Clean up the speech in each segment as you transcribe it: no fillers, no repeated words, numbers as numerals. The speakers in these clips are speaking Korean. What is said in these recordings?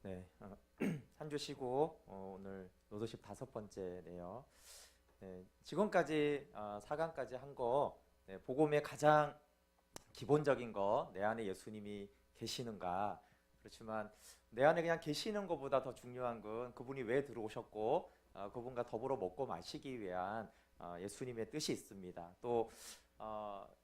네, 한 주 쉬고 오늘 노도십 5번째네요. 네, 지금까지 4강까지 한 거, 네, 복음의 가장 기본적인 거, 내 안에 예수님이 계시는가. 그렇지만 내 안에 그냥 계시는 것보다 더 중요한 건 그분이 왜 들어오셨고 그분과 더불어 먹고 마시기 위한 예수님의 뜻이 있습니다. 또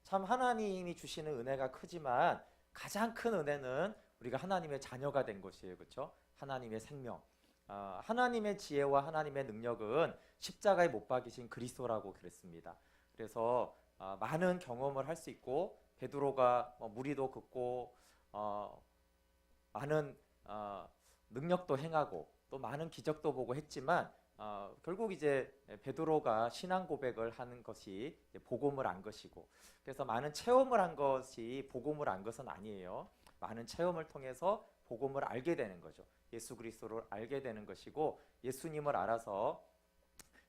참 하나님이 주시는 은혜가 크지만 가장 큰 은혜는 우리가 하나님의 자녀가 된 것이에요. 그렇죠? 하나님의 생명. 하나님의 지혜와 하나님의 능력은 십자가에 못 박이신 그리스도라고 그랬습니다. 그래서 많은 경험을 할 수 있고 베드로가 무리도 긋고 많은 능력도 행하고 또 많은 기적도 보고 했지만 결국 이제 베드로가 신앙 고백을 하는 것이 복음을 안 것이고, 그래서 많은 체험을 한 것이 복음을 안 것은 아니에요. 많은 체험을 통해서 복음을 알게 되는 거죠. 예수 그리스도를 알게 되는 것이고, 예수님을 알아서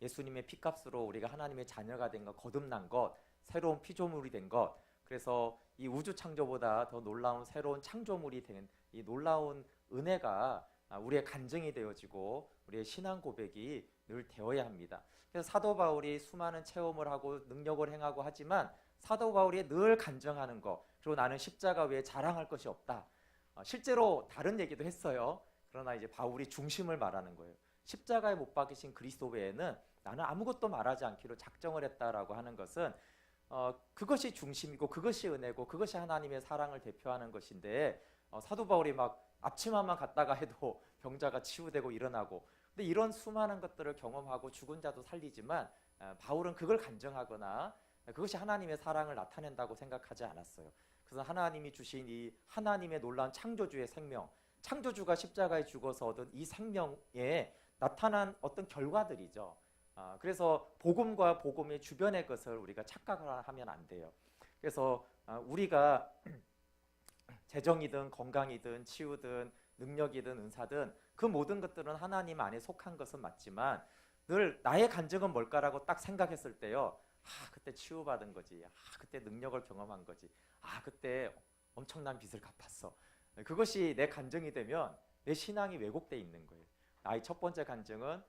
예수님의 피값으로 우리가 하나님의 자녀가 된 것, 거듭난 것, 새로운 피조물이 된 것, 그래서 이 우주 창조보다 더 놀라운 새로운 창조물이 된 이 놀라운 은혜가 우리의 간증이 되어지고 우리의 신앙 고백이 늘 되어야 합니다. 그래서 사도 바울이 수많은 체험을 하고 능력을 행하고 하지만 사도 바울이 늘 간증하는 것, 그리고 나는 십자가 외에 자랑할 것이 없다. 실제로 다른 얘기도 했어요. 그러나 이제 바울이 중심을 말하는 거예요. 십자가에 못 박이신 그리스도 외에는 나는 아무것도 말하지 않기로 작정을 했다라고 하는 것은 그것이 중심이고 그것이 은혜고 그것이 하나님의 사랑을 대표하는 것인데, 사도 바울이 막 앞치마만 갖다가 해도 병자가 치유되고 일어나고, 근데 이런 수많은 것들을 경험하고 죽은 자도 살리지만 바울은 그걸 간증하거나 그것이 하나님의 사랑을 나타낸다고 생각하지 않았어요. 그래서 하나님이 주신 이 하나님의 놀라운 창조주의 생명, 창조주가 십자가에 죽어서 얻은 이 생명에 나타난 어떤 결과들이죠. 그래서 복음과 복음의 주변의 것을 우리가 착각을 하면 안 돼요. 그래서 우리가 재정이든 건강이든 치유든 능력이든 은사든 그 모든 것들은 하나님 안에 속한 것은 맞지만 늘 나의 간증은 뭘까라고 딱 생각했을 때요, 그때 치유받은 거지, 그때 능력을 경험한 거지, 그때 엄청난 빚을 갚았어, 그것이 내 간증이 되면 내 신앙이 왜곡되어 있는 거예요. 나의 첫 번째 간증은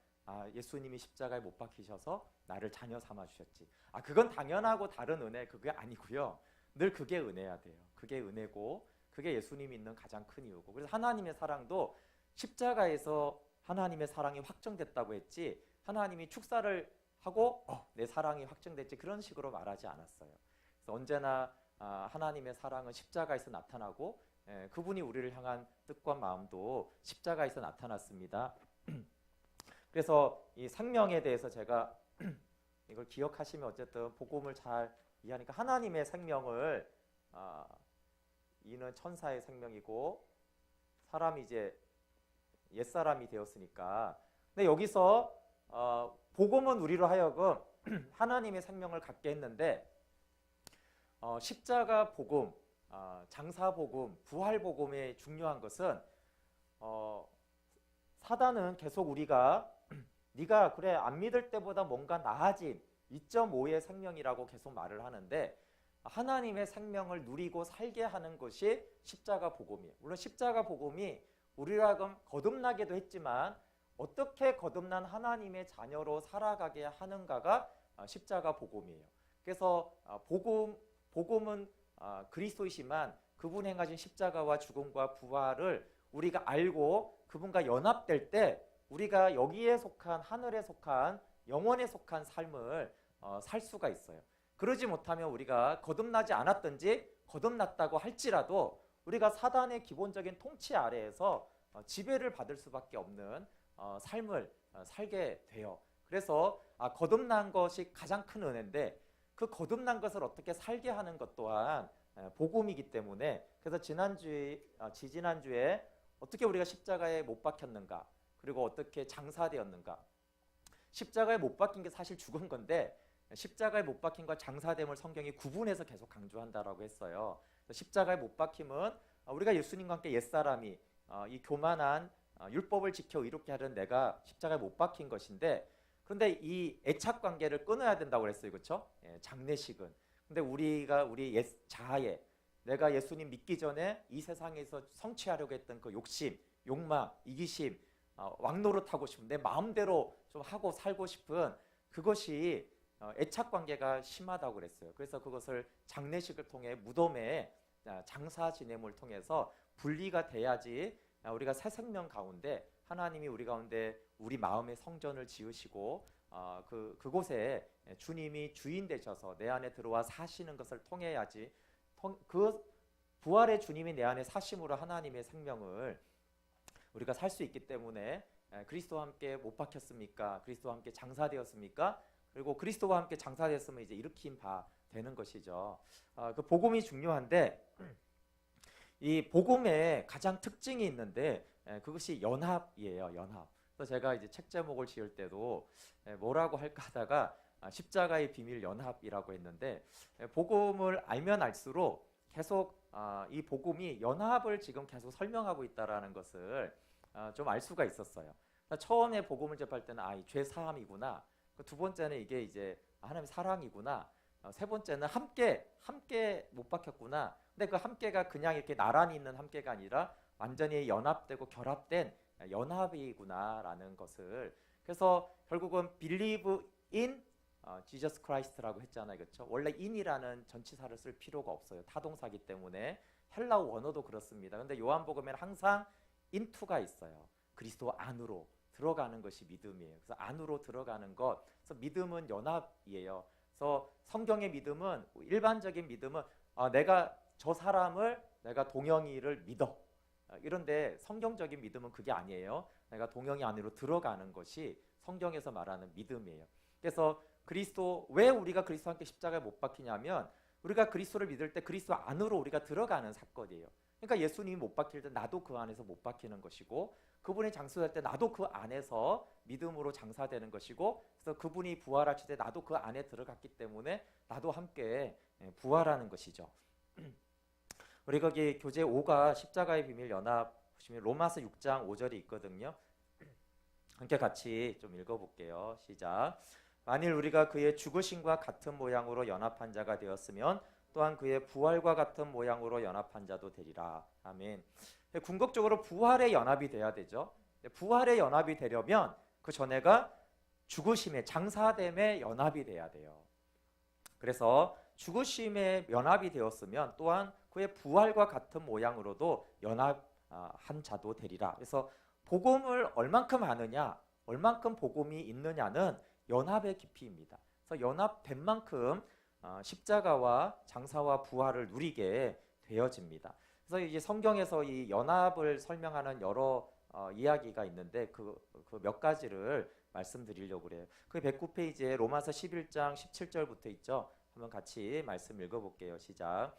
예수님이 십자가에 못 박히셔서 나를 자녀 삼아 주셨지. 그건 당연하고 다른 은혜, 그게 아니고요. 늘 그게 은혜야 돼요. 그게 은혜고 그게 예수님이 있는 가장 큰 이유고, 그래서 하나님의 사랑도 십자가에서 하나님의 사랑이 확정됐다고 했지, 하나님이 축사를 하고 내 사랑이 확정됐지, 그런 식으로 말하지 않았어요. 그래서 언제나 하나님의 사랑은 십자가에서 나타나고 그분이 우리를 향한 뜻과 마음도 십자가에서 나타났습니다. 그래서 이 생명에 대해서 제가 이걸 기억하시면 어쨌든 복음을 잘 이해하니까, 하나님의 생명을 이는 천사의 생명이고 사람이 이제 옛사람이 되었으니까, 근데 여기서 복음은 우리로 하여금 하나님의 생명을 갖게 했는데 십자가 복음, 장사 복음, 부활 복음의 중요한 것은 사단은 계속 우리가 네가 그래 안 믿을 때보다 뭔가 나아진 2.5의 생명이라고 계속 말을 하는데, 하나님의 생명을 누리고 살게 하는 것이 십자가 복음이에요. 물론 십자가 복음이 우리로 하여금 거듭나게도 했지만 어떻게 거듭난 하나님의 자녀로 살아가게 하는가가 십자가 복음이에요. 그래서 복음은 그리스도이시만 그분 행하신 십자가와 죽음과 부활을 우리가 알고 그분과 연합될 때 우리가 여기에 속한, 하늘에 속한, 영원에 속한 삶을 살 수가 있어요. 그러지 못하면 우리가 거듭나지 않았든지 거듭났다고 할지라도 우리가 사단의 기본적인 통치 아래에서 지배를 받을 수밖에 없는 삶을 살게 돼요. 그래서 거듭난 것이 가장 큰 은혜인데, 그 거듭난 것을 어떻게 살게 하는 것 또한 복음이기 때문에, 그래서 지지난주에 어떻게 우리가 십자가에 못 박혔는가, 그리고 어떻게 장사되었는가. 십자가에 못 박힌 게 사실 죽은 건데 십자가에 못 박힌과 장사됨을 성경이 구분해서 계속 강조한다라고 했어요. 십자가에 못 박힘은 우리가 예수님과 함께 옛사람이 이 교만한 율법을 지켜 의롭게 하려는 내가 십자가에 못 박힌 것인데, 그런데 이 애착 관계를 끊어야 된다고 그랬어요. 그렇죠? 장례식은. 근데 우리가 우리 옛 자아에 내가 예수님 믿기 전에 이 세상에서 성취하려고 했던 그 욕심, 욕망, 이기심, 왕노릇하고 싶은 내 마음대로 좀 하고 살고 싶은 그것이 애착 관계가 심하다고 그랬어요. 그래서 그것을 장례식을 통해 무덤에 장사 지냄을 통해서 분리가 돼야지 우리가 새 생명 가운데 하나님이 우리 가운데 우리 마음의 성전을 지으시고 그곳에 주님이 주인 되셔서 내 안에 들어와 사시는 것을 통해야지 그 부활의 주님이 내 안에 사심으로 하나님의 생명을 우리가 살 수 있기 때문에 그리스도와 함께 못 박혔습니까? 그리스도와 함께 장사되었습니까? 그리고 그리스도와 함께 장사됐으면 이제 일으킨 바 되는 것이죠. 그 복음이 중요한데 이 복음에 가장 특징이 있는데 그것이 연합이에요. 연합. 그래서 제가 이제 책 제목을 지을 때도 뭐라고 할까 하다가 십자가의 비밀 연합이라고 했는데 복음을 알면 알수록 계속 이 복음이 연합을 지금 계속 설명하고 있다라는 것을 좀 알 수가 있었어요. 처음에 복음을 접할 때는 이 죄 사함이구나. 두 번째는 이게 이제 하나님의 사랑이구나. 세 번째는 함께 못 박혔구나. 근데 그 함께가 그냥 이렇게 나란히 있는 함께가 아니라 완전히 연합되고 결합된 연합이구나라는 것을 그래서 결국은 believe in Jesus Christ라고 했잖아요. 그렇죠? 원래 in이라는 전치사를 쓸 필요가 없어요. 타동사기 때문에 헬라어 원어도 그렇습니다. 근데 요한복음에는 항상 into가 있어요. 그리스도 안으로 들어가는 것이 믿음이에요. 그래서 안으로 들어가는 것. 그래서 믿음은 연합이에요. 그래서 성경의 믿음은 일반적인 믿음은 내가 저 사람을 내가 동영이를 믿어. 이런데 성경적인 믿음은 그게 아니에요. 내가 동영이 안으로 들어가는 것이 성경에서 말하는 믿음이에요. 그래서 왜 우리가 그리스도와 함께 십자가에 못 박히냐면 우리가 그리스도를 믿을 때 그리스도 안으로 우리가 들어가는 사건이에요. 그러니까 예수님이 못 박힐 때 나도 그 안에서 못 박히는 것이고 그분이 장사될 때 나도 그 안에서 믿음으로 장사되는 것이고 그래서 그분이 부활하실 때 나도 그 안에 들어갔기 때문에 나도 함께 부활하는 것이죠. 우리 거기 교재 5가 십자가의 비밀 연합 보시면 로마서 6장 5절이 있거든요. 함께 같이 좀 읽어볼게요. 시작. 만일 우리가 그의 죽으심과 같은 모양으로 연합한 자가 되었으면 또한 그의 부활과 같은 모양으로 연합한 자도 되리라. 아멘. 궁극적으로 부활의 연합이 돼야 되죠. 부활의 연합이 되려면 그 전에가 죽으심의 장사됨의 연합이 돼야 돼요. 그래서 죽으심의 연합이 되었으면 또한 그의 부활과 같은 모양으로도 연합한 자도 되리라. 그래서 복음을 얼만큼 아느냐, 얼만큼 복음이 있느냐는 연합의 깊이입니다. 그래서 연합된 만큼 십자가와 장사와 부활을 누리게 되어집니다. 그래서 이제 성경에서 이 연합을 설명하는 여러 이야기가 있는데 그 몇 가지를 말씀드리려고 그래요. 그 109페이지에 로마서 11장 17절부터 있죠. 한번 같이 말씀 읽어볼게요. 시작.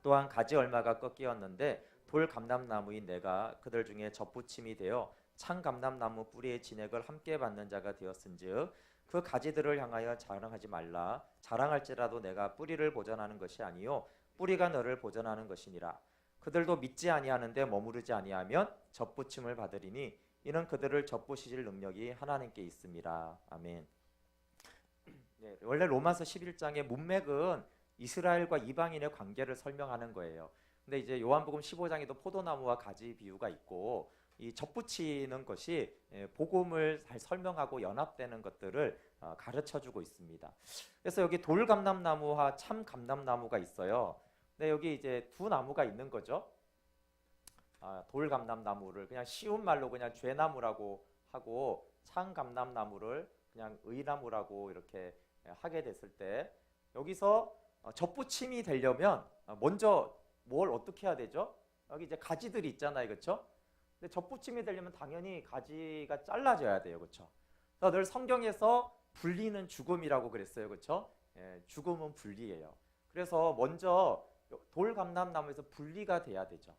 또한 가지 얼마가 꺾이었는데 돌 감람나무인 내가 그들 중에 접붙임이 되어 창 감람나무 뿌리의 진액을 함께 받는 자가 되었은즉 그 가지들을 향하여 자랑하지 말라. 자랑할지라도 내가 뿌리를 보전하는 것이 아니요 뿌리가 너를 보전하는 것이니라. 그들도 믿지 아니하는데 머무르지 아니하면 접붙임을 받으리니 이는 그들을 접붙이실 능력이 하나님께 있습니다. 아멘. 네, 원래 로마서 11장의 문맥은 이스라엘과 이방인의 관계를 설명하는 거예요. 근데 이제 요한복음 15장에도 포도나무와 가지 비유가 있고 이 접붙이는 것이 복음을 잘 설명하고 연합되는 것들을 가르쳐주고 있습니다. 그래서 여기 돌감람나무와 참감람나무가 있어요. 근데 여기 이제 두 나무가 있는 거죠. 돌감람나무를 그냥 쉬운 말로 그냥 죄나무라고 하고 참감람나무를 그냥 의나무라고 이렇게 하게 됐을 때 여기서 접붙임이 되려면 먼저 뭘 어떻게 해야 되죠? 여기 이제 가지들이 있잖아요, 그렇죠? 근데 접붙임이 되려면 당연히 가지가 잘라져야 돼요, 그렇죠? 그래서 늘 성경에서 분리는 죽음이라고 그랬어요, 그렇죠? 죽음은 분리예요. 그래서 먼저 돌감람나무에서 분리가 돼야 되죠.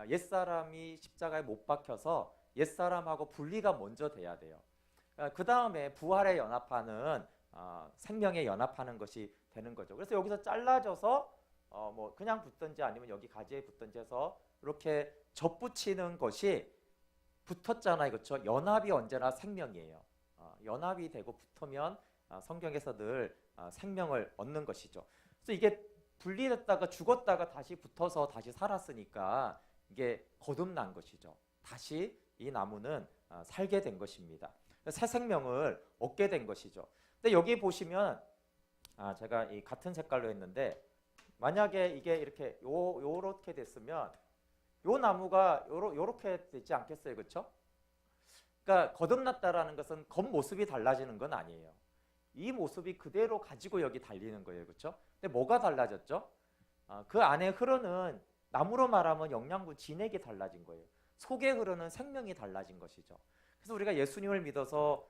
옛사람이 십자가에 못 박혀서 옛사람하고 분리가 먼저 돼야 돼요. 그 다음에 부활에 연합하는 생명에 연합하는 것이 되는 거죠. 그래서 여기서 잘라져서 뭐 그냥 붙든지 아니면 여기 가지에 붙든지 해서 이렇게 접붙이는 것이 붙었잖아요, 그렇죠? 연합이 언제나 생명이에요. 연합이 되고 붙으면 성경에서 늘 생명을 얻는 것이죠. 그래서 이게 분리됐다가 죽었다가 다시 붙어서 다시 살았으니까 이게 거듭난 것이죠. 다시 이 나무는 살게 된 것입니다. 새 생명을 얻게 된 것이죠. 근데 여기 보시면 제가 이 같은 색깔로 했는데 만약에 이게 이렇게 요렇게 됐으면 요 나무가 요렇게 되지 않겠어요, 그렇죠? 그러니까 거듭났다라는 것은 겉모습이 달라지는 건 아니에요. 이 모습이 그대로 가지고 여기 달리는 거예요, 그렇죠? 근데 뭐가 달라졌죠? 그 안에 흐르는 나무로 말하면 영양분 진액이 달라진 거예요. 속에 흐르는 생명이 달라진 것이죠. 그래서 우리가 예수님을 믿어서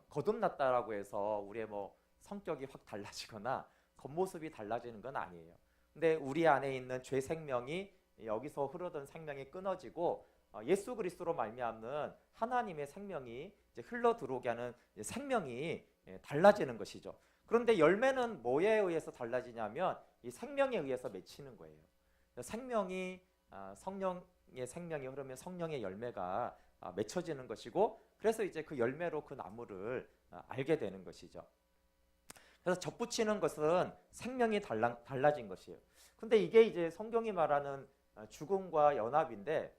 거듭났다라고 해서 우리의 뭐 성격이 확 달라지거나 겉모습이 달라지는 건 아니에요. 근데 우리 안에 있는 죄 생명이 여기서 흐르던 생명이 끊어지고 예수 그리스도로 말미암는 하나님의 생명이 이제 흘러 들어오게 하는 생명이 달라지는 것이죠. 그런데 열매는 뭐에 의해서 달라지냐면 이 생명에 의해서 맺히는 거예요. 생명이 성령의 생명이 흐르면 성령의 열매가 맺혀지는 것이고, 그래서 이제 그 열매로 그 나무를 알게 되는 것이죠. 그래서 접붙이는 것은 생명이 달라진 것이에요. 근데 이게 이제 성경이 말하는 죽음과 연합인데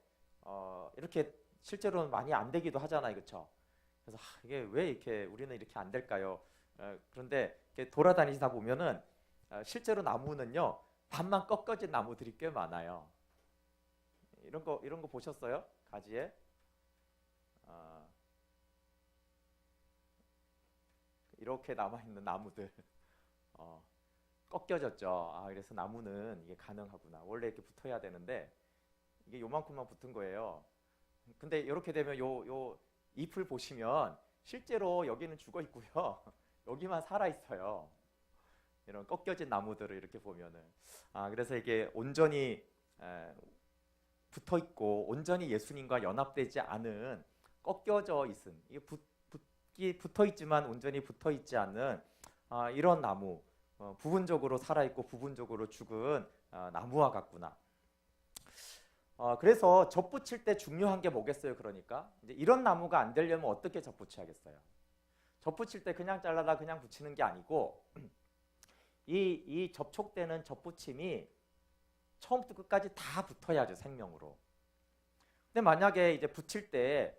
이렇게 실제로는 많이 안 되기도 하잖아요, 그렇죠? 그래서 이게 왜 이렇게 우리는 이렇게 안 될까요? 그런데 이렇게 돌아다니다 보면은 실제로 나무는요 반만 꺾어진 나무들이 꽤 많아요. 이런 거 보셨어요? 가지에 이렇게 남아 있는 나무들 꺾여졌죠. 그래서 나무는 이게 가능하구나. 원래 이렇게 붙어야 되는데 이게 요만큼만 붙은 거예요. 근데 이렇게 되면 요 잎을 보시면 실제로 여기는 죽어 있고요. 여기만 살아 있어요. 이런 꺾여진 나무들을 이렇게 보면은 그래서 이게 온전히 붙어 있고 온전히 예수님과 연합되지 않은 꺾여져 있은 이게 붙어 있지만 온전히 붙어 있지 않는 이런 나무, 부분적으로 살아 있고 부분적으로 죽은 나무와 같구나. 그래서 접붙일 때 중요한 게 뭐겠어요? 그러니까 이제 이런 나무가 안 되려면 어떻게 접붙여야겠어요? 접붙일 때 그냥 잘라다 그냥 붙이는 게 아니고 이 접촉되는 접붙임이 처음부터 끝까지 다 붙어야죠, 생명으로. 근데 만약에 이제 붙일 때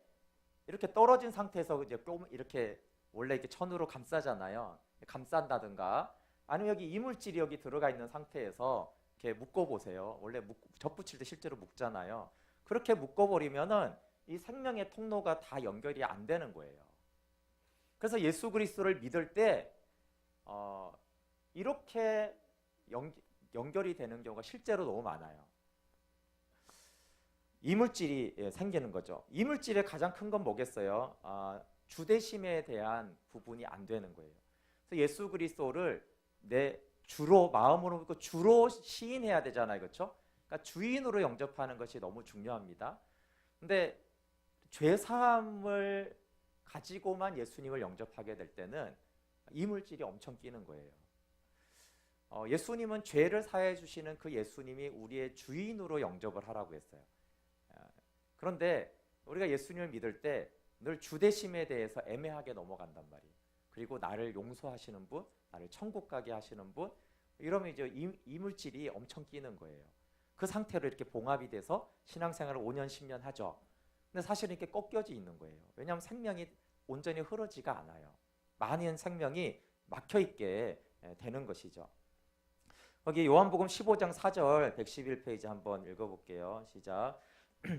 이렇게 떨어진 상태에서 이제 이렇게 원래 이렇게 천으로 감싸잖아요. 감싼다든가 아니면 여기 이물질이 여기 들어가 있는 상태에서 이렇게 묶어 보세요. 원래 접붙일 때 실제로 묶잖아요. 그렇게 묶어 버리면은 이 생명의 통로가 다 연결이 안 되는 거예요. 그래서 예수 그리스도를 믿을 때 이렇게 연결이 되는 경우가 실제로 너무 많아요. 이물질이 생기는 거죠. 이물질의 가장 큰 건 뭐겠어요? 주대심에 대한 부분이 안 되는 거예요. 그래서 예수 그리스도를 내 주로 마음으로 믿고 주로 시인해야 되잖아요, 그렇죠? 그러니까 주인으로 영접하는 것이 너무 중요합니다. 근데 죄 사함을 가지고만 예수님을 영접하게 될 때는 이물질이 엄청 끼는 거예요. 예수님은 죄를 사해 주시는 그 예수님이 우리의 주인으로 영접을 하라고 했어요. 그런데 우리가 예수님을 믿을 때 늘 주대심에 대해서 애매하게 넘어간단 말이에요. 그리고 나를 용서하시는 분, 나를 천국 가게 하시는 분, 이러면 이제 이물질이 엄청 끼는 거예요. 그 상태로 이렇게 봉합이 돼서 신앙생활을 5년, 10년 하죠. 근데 사실은 이렇게 꺾여져 있는 거예요. 왜냐하면 생명이 온전히 흐르지가 않아요. 많은 생명이 막혀있게 되는 것이죠. 거기 요한복음 15장 4절 111페이지 한번 읽어볼게요. 시작.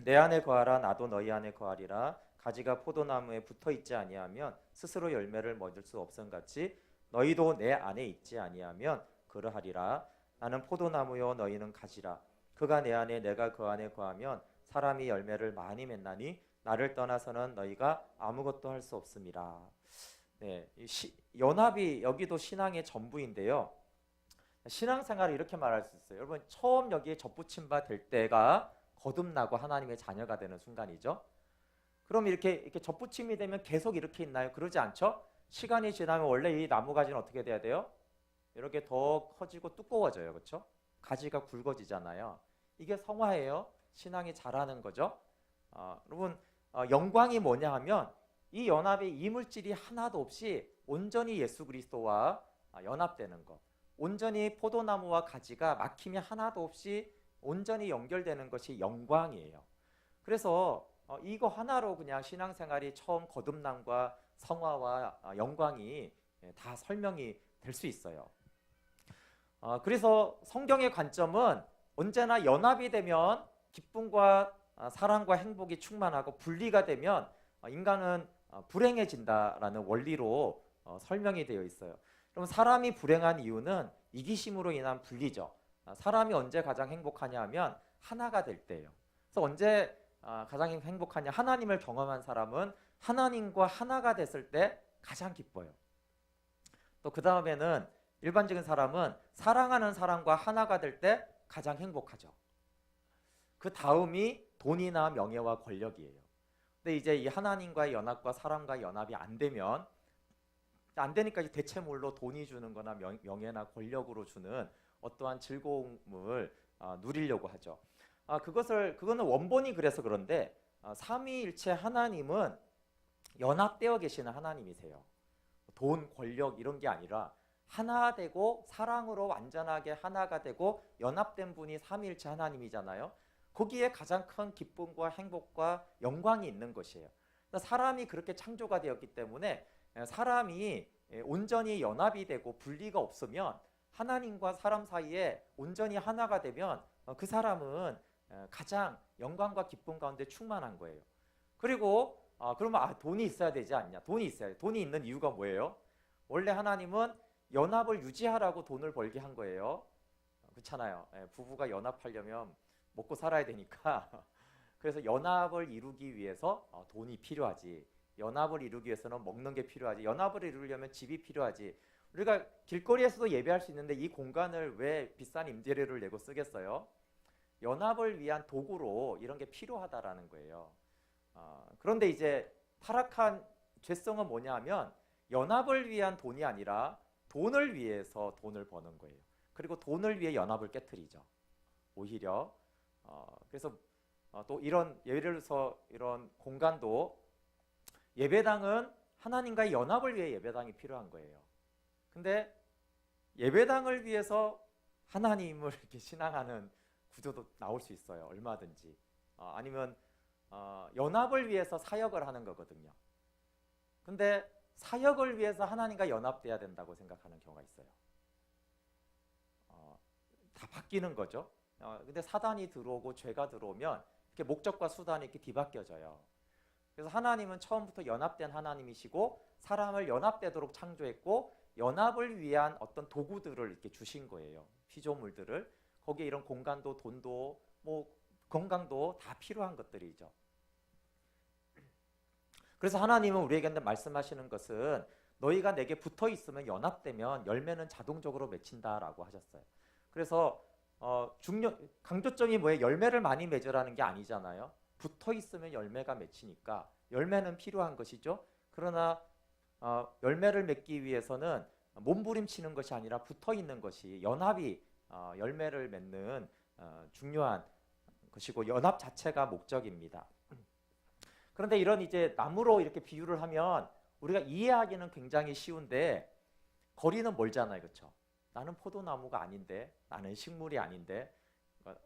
내 안에 거하라 나도 너희 안에 거하리라. 가지가 포도나무에 붙어있지 아니하면 스스로 열매를 맺을 수 없음같이 너희도 내 안에 있지 아니하면 그러하리라. 나는 포도나무요 너희는 가지라. 그가 내 안에 내가 그 안에 거하면 사람이 열매를 많이 맺나니 나를 떠나서는 너희가 아무것도 할 수 없음이라. 네, 연합이 여기도 신앙의 전부인데요. 신앙생활을 이렇게 말할 수 있어요. 여러분 처음 여기에 접붙임 바 될 때가 거듭나고 하나님의 자녀가 되는 순간이죠. 그럼 이렇게 접붙임이 되면 계속 이렇게 있나요? 그러지 않죠? 시간이 지나면 원래 이 나무 가지는 어떻게 돼야 돼요? 이렇게 더 커지고 두꺼워져요. 그렇죠? 가지가 굵어지잖아요. 이게 성화예요. 신앙이 자라는 거죠. 여러분 영광이 뭐냐 하면 이 연합에 이물질이 하나도 없이 온전히 예수 그리스도와 연합되는 것. 온전히 포도나무와 가지가 막힘이 하나도 없이 온전히 연결되는 것이 영광이에요. 그래서 이거 하나로 그냥 신앙생활이 처음 거듭남과 성화와 영광이 다 설명이 될 수 있어요. 그래서 성경의 관점은 언제나 연합이 되면 기쁨과 사랑과 행복이 충만하고 분리가 되면 인간은 불행해진다라는 원리로 설명이 되어 있어요. 그럼 사람이 불행한 이유는 이기심으로 인한 분리죠. 사람이 언제 가장 행복하냐 하면 하나가 될 때예요. 그래서 언제 가장 행복하냐? 하나님을 경험한 사람은 하나님과 하나가 됐을 때 가장 기뻐요. 또 그 다음에는 일반적인 사람은 사랑하는 사람과 하나가 될 때 가장 행복하죠. 그 다음이 돈이나 명예와 권력이에요. 근데 이제 이 하나님과의 연합과 사람과의 연합이 안 되니까 이제 대체물로 돈이 주는 거나 명예나 권력으로 주는 어떠한 즐거움을 누리려고 하죠. 그거는 원본이 그래서 그런데 삼위일체 하나님은 연합되어 계시는 하나님이세요. 돈, 권력 이런 게 아니라 하나 되고 사랑으로 완전하게 하나가 되고 연합된 분이 삼위일체 하나님이잖아요. 거기에 가장 큰 기쁨과 행복과 영광이 있는 것이에요. 사람이 그렇게 창조가 되었기 때문에 사람이 온전히 연합이 되고 분리가 없으면 하나님과 사람 사이에 온전히 하나가 되면 그 사람은 가장 영광과 기쁨 가운데 충만한 거예요. 그리고 그러면 돈이 있어야 되지 않냐? 돈이 있어야 돼. 돈이 있는 이유가 뭐예요? 원래 하나님은 연합을 유지하라고 돈을 벌게 한 거예요. 그렇잖아요. 부부가 연합하려면 먹고 살아야 되니까 그래서 연합을 이루기 위해서 돈이 필요하지. 연합을 이루기 위해서는 먹는 게 필요하지. 연합을 이루려면 집이 필요하지. 우리가 길거리에서도 예배할 수 있는데 이 공간을 왜 비싼 임대료를 내고 쓰겠어요? 연합을 위한 도구로 이런 게 필요하다라는 거예요. 그런데 이제 타락한 죄성은 뭐냐면 연합을 위한 돈이 아니라 돈을 위해서 돈을 버는 거예요. 그리고 돈을 위해 연합을 깨트리죠. 오히려 그래서 또 이런 예를 들어서 이런 공간도 예배당은 하나님과의 연합을 위해 예배당이 필요한 거예요. 근데 예배당을 위해서 하나님을 이렇게 신앙하는 구조도 나올 수 있어요. 얼마든지. 아니면 연합을 위해서 사역을 하는 거거든요. 근데 사역을 위해서 하나님과 연합돼야 된다고 생각하는 경우가 있어요. 다 바뀌는 거죠. 근데 사단이 들어오고 죄가 들어오면 이렇게 목적과 수단이 이렇게 뒤바뀌어져요. 그래서 하나님은 처음부터 연합된 하나님이시고 사람을 연합되도록 창조했고 연합을 위한 어떤 도구들을 이렇게 주신 거예요. 피조물들을. 거기에 이런 공간도 돈도 뭐 건강도 다 필요한 것들이죠. 그래서 하나님은 우리에게 말씀하시는 것은 너희가 내게 붙어 있으면 연합되면 열매는 자동적으로 맺힌다라고 하셨어요. 그래서 강조점이 뭐예요? 열매를 많이 맺으라는 게 아니잖아요. 붙어 있으면 열매가 맺히니까 열매는 필요한 것이죠. 그러나 열매를 맺기 위해서는 몸부림치는 것이 아니라 붙어 있는 것이 연합이 열매를 맺는 중요한 것이고 연합 자체가 목적입니다. 그런데 이런 이제 나무로 이렇게 비유를 하면 우리가 이해하기는 굉장히 쉬운데 거리는 멀잖아요, 그렇죠? 나는 포도나무가 아닌데, 나는 식물이 아닌데,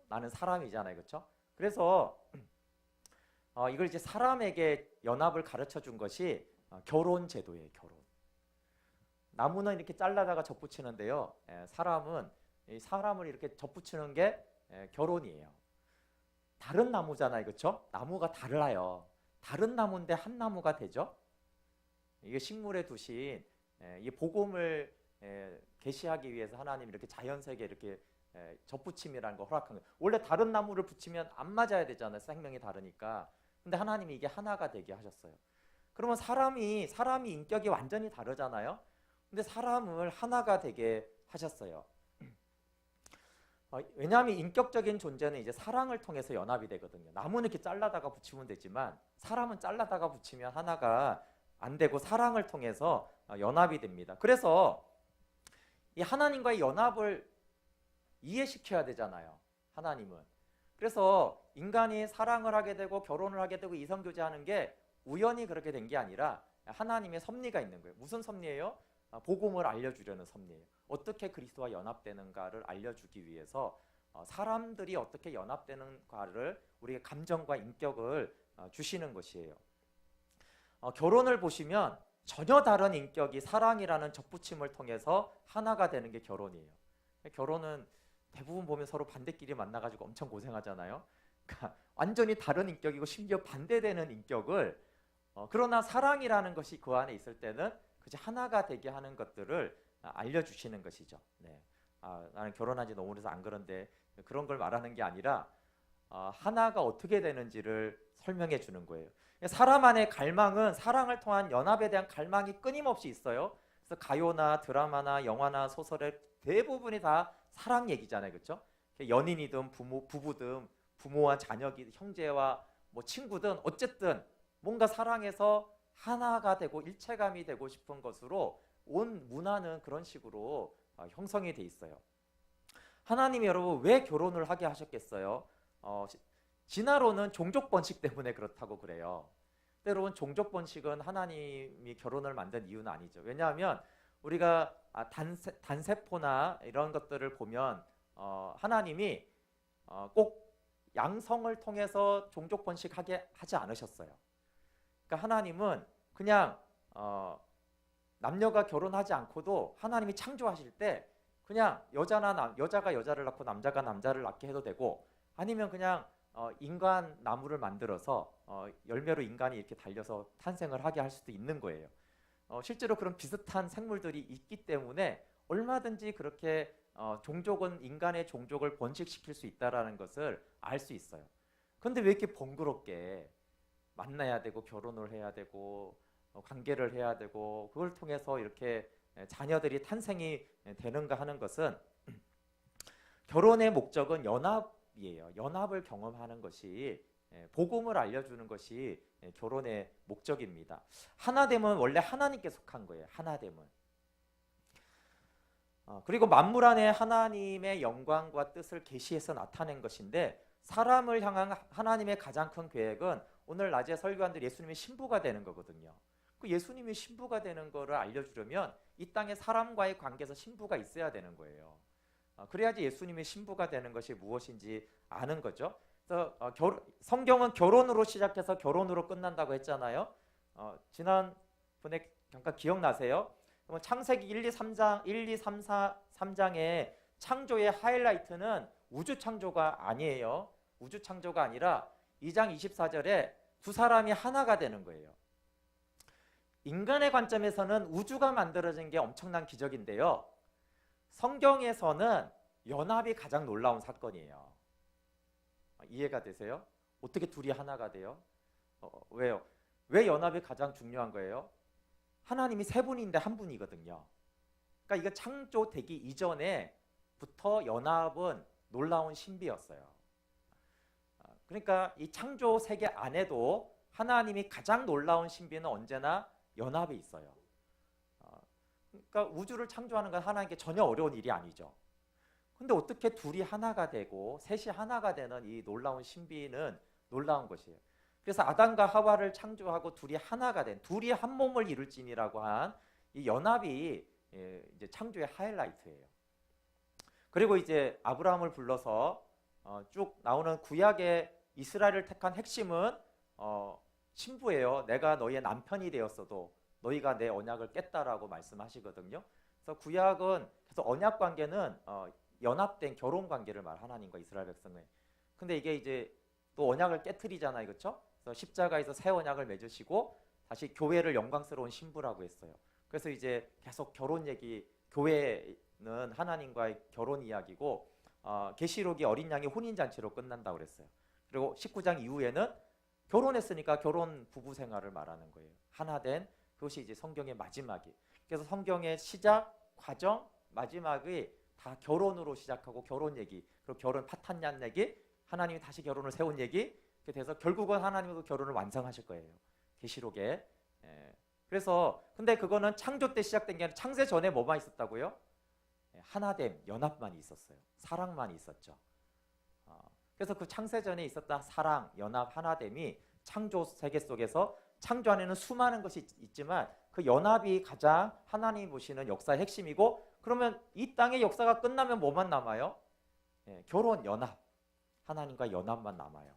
나는 사람이잖아요, 그렇죠? 그래서 이걸 이제 사람에게 연합을 가르쳐 준 것이 결혼 제도예요, 결혼. 나무는 이렇게 잘라다가 접붙이는데요, 사람은 이 사람을 이렇게 접붙이는 게 결혼이에요. 다른 나무잖아요, 그렇죠? 나무가 달라요. 다른 나무인데 한 나무가 되죠. 이게 식물에 두신 이 복음을 계시하기 위해서 하나님 이렇게 자연 세계 이렇게 접붙임이라는 거 허락한 거예요. 원래 다른 나무를 붙이면 안 맞아야 되잖아요. 생명이 다르니까. 근데 하나님이 이게 하나가 되게 하셨어요. 그러면 사람이 인격이 완전히 다르잖아요. 근데 사람을 하나가 되게 하셨어요. 왜냐하면 인격적인 존재는 이제 사랑을 통해서 연합이 되거든요. 나무는 이렇게 잘라다가 붙이면 되지만 사람은 잘라다가 붙이면 하나가 안 되고 사랑을 통해서 연합이 됩니다. 그래서 이 하나님과의 연합을 이해시켜야 되잖아요. 하나님은. 그래서 인간이 사랑을 하게 되고 결혼을 하게 되고 이성교제하는 게 우연히 그렇게 된 게 아니라 하나님의 섭리가 있는 거예요. 무슨 섭리예요? 복음을 알려주려는 섭리예요. 어떻게 그리스도와 연합되는가를 알려주기 위해서 사람들이 어떻게 연합되는가를 우리의 감정과 인격을 주시는 것이에요. 결혼을 보시면 전혀 다른 인격이 사랑이라는 접붙임을 통해서 하나가 되는 게 결혼이에요. 결혼은 대부분 보면 서로 반대끼리 만나가지고 엄청 고생하잖아요. 그러니까 완전히 다른 인격이고 심지어 반대되는 인격을 그러나 사랑이라는 것이 그 안에 있을 때는 그저 하나가 되게 하는 것들을 알려주시는 것이죠. 네. 나는 결혼한 지 너무 오래서 안 그런데 그런 걸 말하는 게 아니라 하나가 어떻게 되는지를 설명해 주는 거예요. 사람 안의 갈망은 사랑을 통한 연합에 대한 갈망이 끊임없이 있어요. 그래서 가요나 드라마나 영화나 소설의 대부분이 다 사랑 얘기잖아요, 그렇죠? 연인이든 부부든 부모와 자녀이든 형제와 뭐 친구든 어쨌든 뭔가 사랑해서 하나가 되고 일체감이 되고 싶은 것으로 온 문화는 그런 식으로 형성이 돼 있어요. 하나님이 여러분 왜 결혼을 하게 하셨겠어요? 진화론은 종족 번식 때문에 그렇다고 그래요. 때로는 종족 번식은 하나님이 결혼을 만든 이유는 아니죠. 왜냐하면 우리가 단세포나 이런 것들을 보면 하나님이 꼭 양성을 통해서 종족 번식하게 하지 않으셨어요. 그러니까 하나님은 그냥 남녀가 결혼하지 않고도 하나님이 창조하실 때 그냥 여자가 여자를 낳고 남자가 남자를 낳게 해도 되고 아니면 그냥 인간 나무를 만들어서 열매로 인간이 이렇게 달려서 탄생을 하게 할 수도 있는 거예요. 실제로 그런 비슷한 생물들이 있기 때문에 얼마든지 그렇게 종족은 인간의 종족을 번식시킬 수 있다라는 것을 알 수 있어요. 그런데 왜 이렇게 번거롭게 만나야 되고 결혼을 해야 되고 관계를 해야 되고 그걸 통해서 이렇게 자녀들이 탄생이 되는가 하는 것은 결혼의 목적은 연합이에요. 연합을 경험하는 것이 복음을 알려주는 것이 결혼의 목적입니다. 하나됨은 원래 하나님께 속한 거예요. 하나됨은. 그리고 만물 안에 하나님의 영광과 뜻을 계시해서 나타낸 것인데 사람을 향한 하나님의 가장 큰 계획은 오늘 낮에 설교한 대로 예수님의 신부가 되는 거거든요. 그 예수님이 신부가 되는 것을 알려주려면 이 땅에 사람과의 관계에서 신부가 있어야 되는 거예요. 그래야지 예수님의 신부가 되는 것이 무엇인지 아는 거죠. 그래서 성경은 결혼으로 시작해서 결혼으로 끝난다고 했잖아요. 지난번에 잠깐 기억나세요? 그러면 창세기 1, 2, 3, 3장의 창조의 하이라이트는 우주 창조가 아니에요. 우주 창조가 아니라 2장 24절에 두 사람이 하나가 되는 거예요. 인간의 관점에서는 우주가 만들어진 게 엄청난 기적인데요. 성경에서는 연합이 가장 놀라운 사건이에요. 이해가 되세요? 어떻게 둘이 하나가 돼요? 왜요? 왜 연합이 가장 중요한 거예요? 하나님이 세 분인데 한 분이거든요. 그러니까 이거 창조되기 이전에부터 연합은 놀라운 신비였어요. 그러니까 이 창조 세계 안에도 하나님이 가장 놀라운 신비는 언제나 연합에 있어요. 그러니까 우주를 창조하는 건 하나님께 전혀 어려운 일이 아니죠. 근데 어떻게 둘이 하나가 되고 셋이 하나가 되는 이 놀라운 신비는 놀라운 것이에요. 그래서 아담과 하와를 창조하고 둘이 하나가 된, 둘이 한 몸을 이룰지니라고 한 이 연합이 이제 창조의 하이라이트예요. 그리고 이제 아브라함을 불러서 쭉 나오는 구약의 이스라엘을 택한 핵심은 신부예요. 내가 너희의 남편이 되었어도 너희가 내 언약을 깼다라고 말씀하시거든요. 그래서 구약은 그래서 언약 관계는 연합된 결혼 관계를 말 하나님과 이스라엘 백성의. 근데 이게 이제 또 언약을 깨트리잖아요, 그렇죠? 그래서 십자가에서 새 언약을 맺으시고 다시 교회를 영광스러운 신부라고 했어요. 그래서 이제 계속 결혼 얘기, 교회는 하나님과의 결혼 이야기고 계시록이 어린 양의 혼인 잔치로 끝난다고 그랬어요. 그리고 19장 이후에는 결혼했으니까 결혼 부부 생활을 말하는 거예요. 하나 된 그것이 이제 성경의 마지막이. 그래서 성경의 시작, 과정, 마지막이 다 결혼으로 시작하고 결혼 얘기, 그리고 결혼 파탄난 얘기, 하나님이 다시 결혼을 세운 얘기, 그렇게 돼서 결국은 하나님도 결혼을 완성하실 거예요. 계시록에. 그래서 근데 그거는 창조 때 시작된 게 아니라 창세 전에 뭐만 있었다고요? 하나됨, 연합만 있었어요. 사랑만 있었죠. 그래서 그 창세 전에 있었던 사랑, 연합, 하나됨이 창조 세계 속에서 창조 안에는 수많은 것이 있지만 그 연합이 가장 하나님이 보시는 역사의 핵심이고, 그러면 이 땅의 역사가 끝나면 뭐만 남아요? 결혼, 연합, 하나님과 연합만 남아요.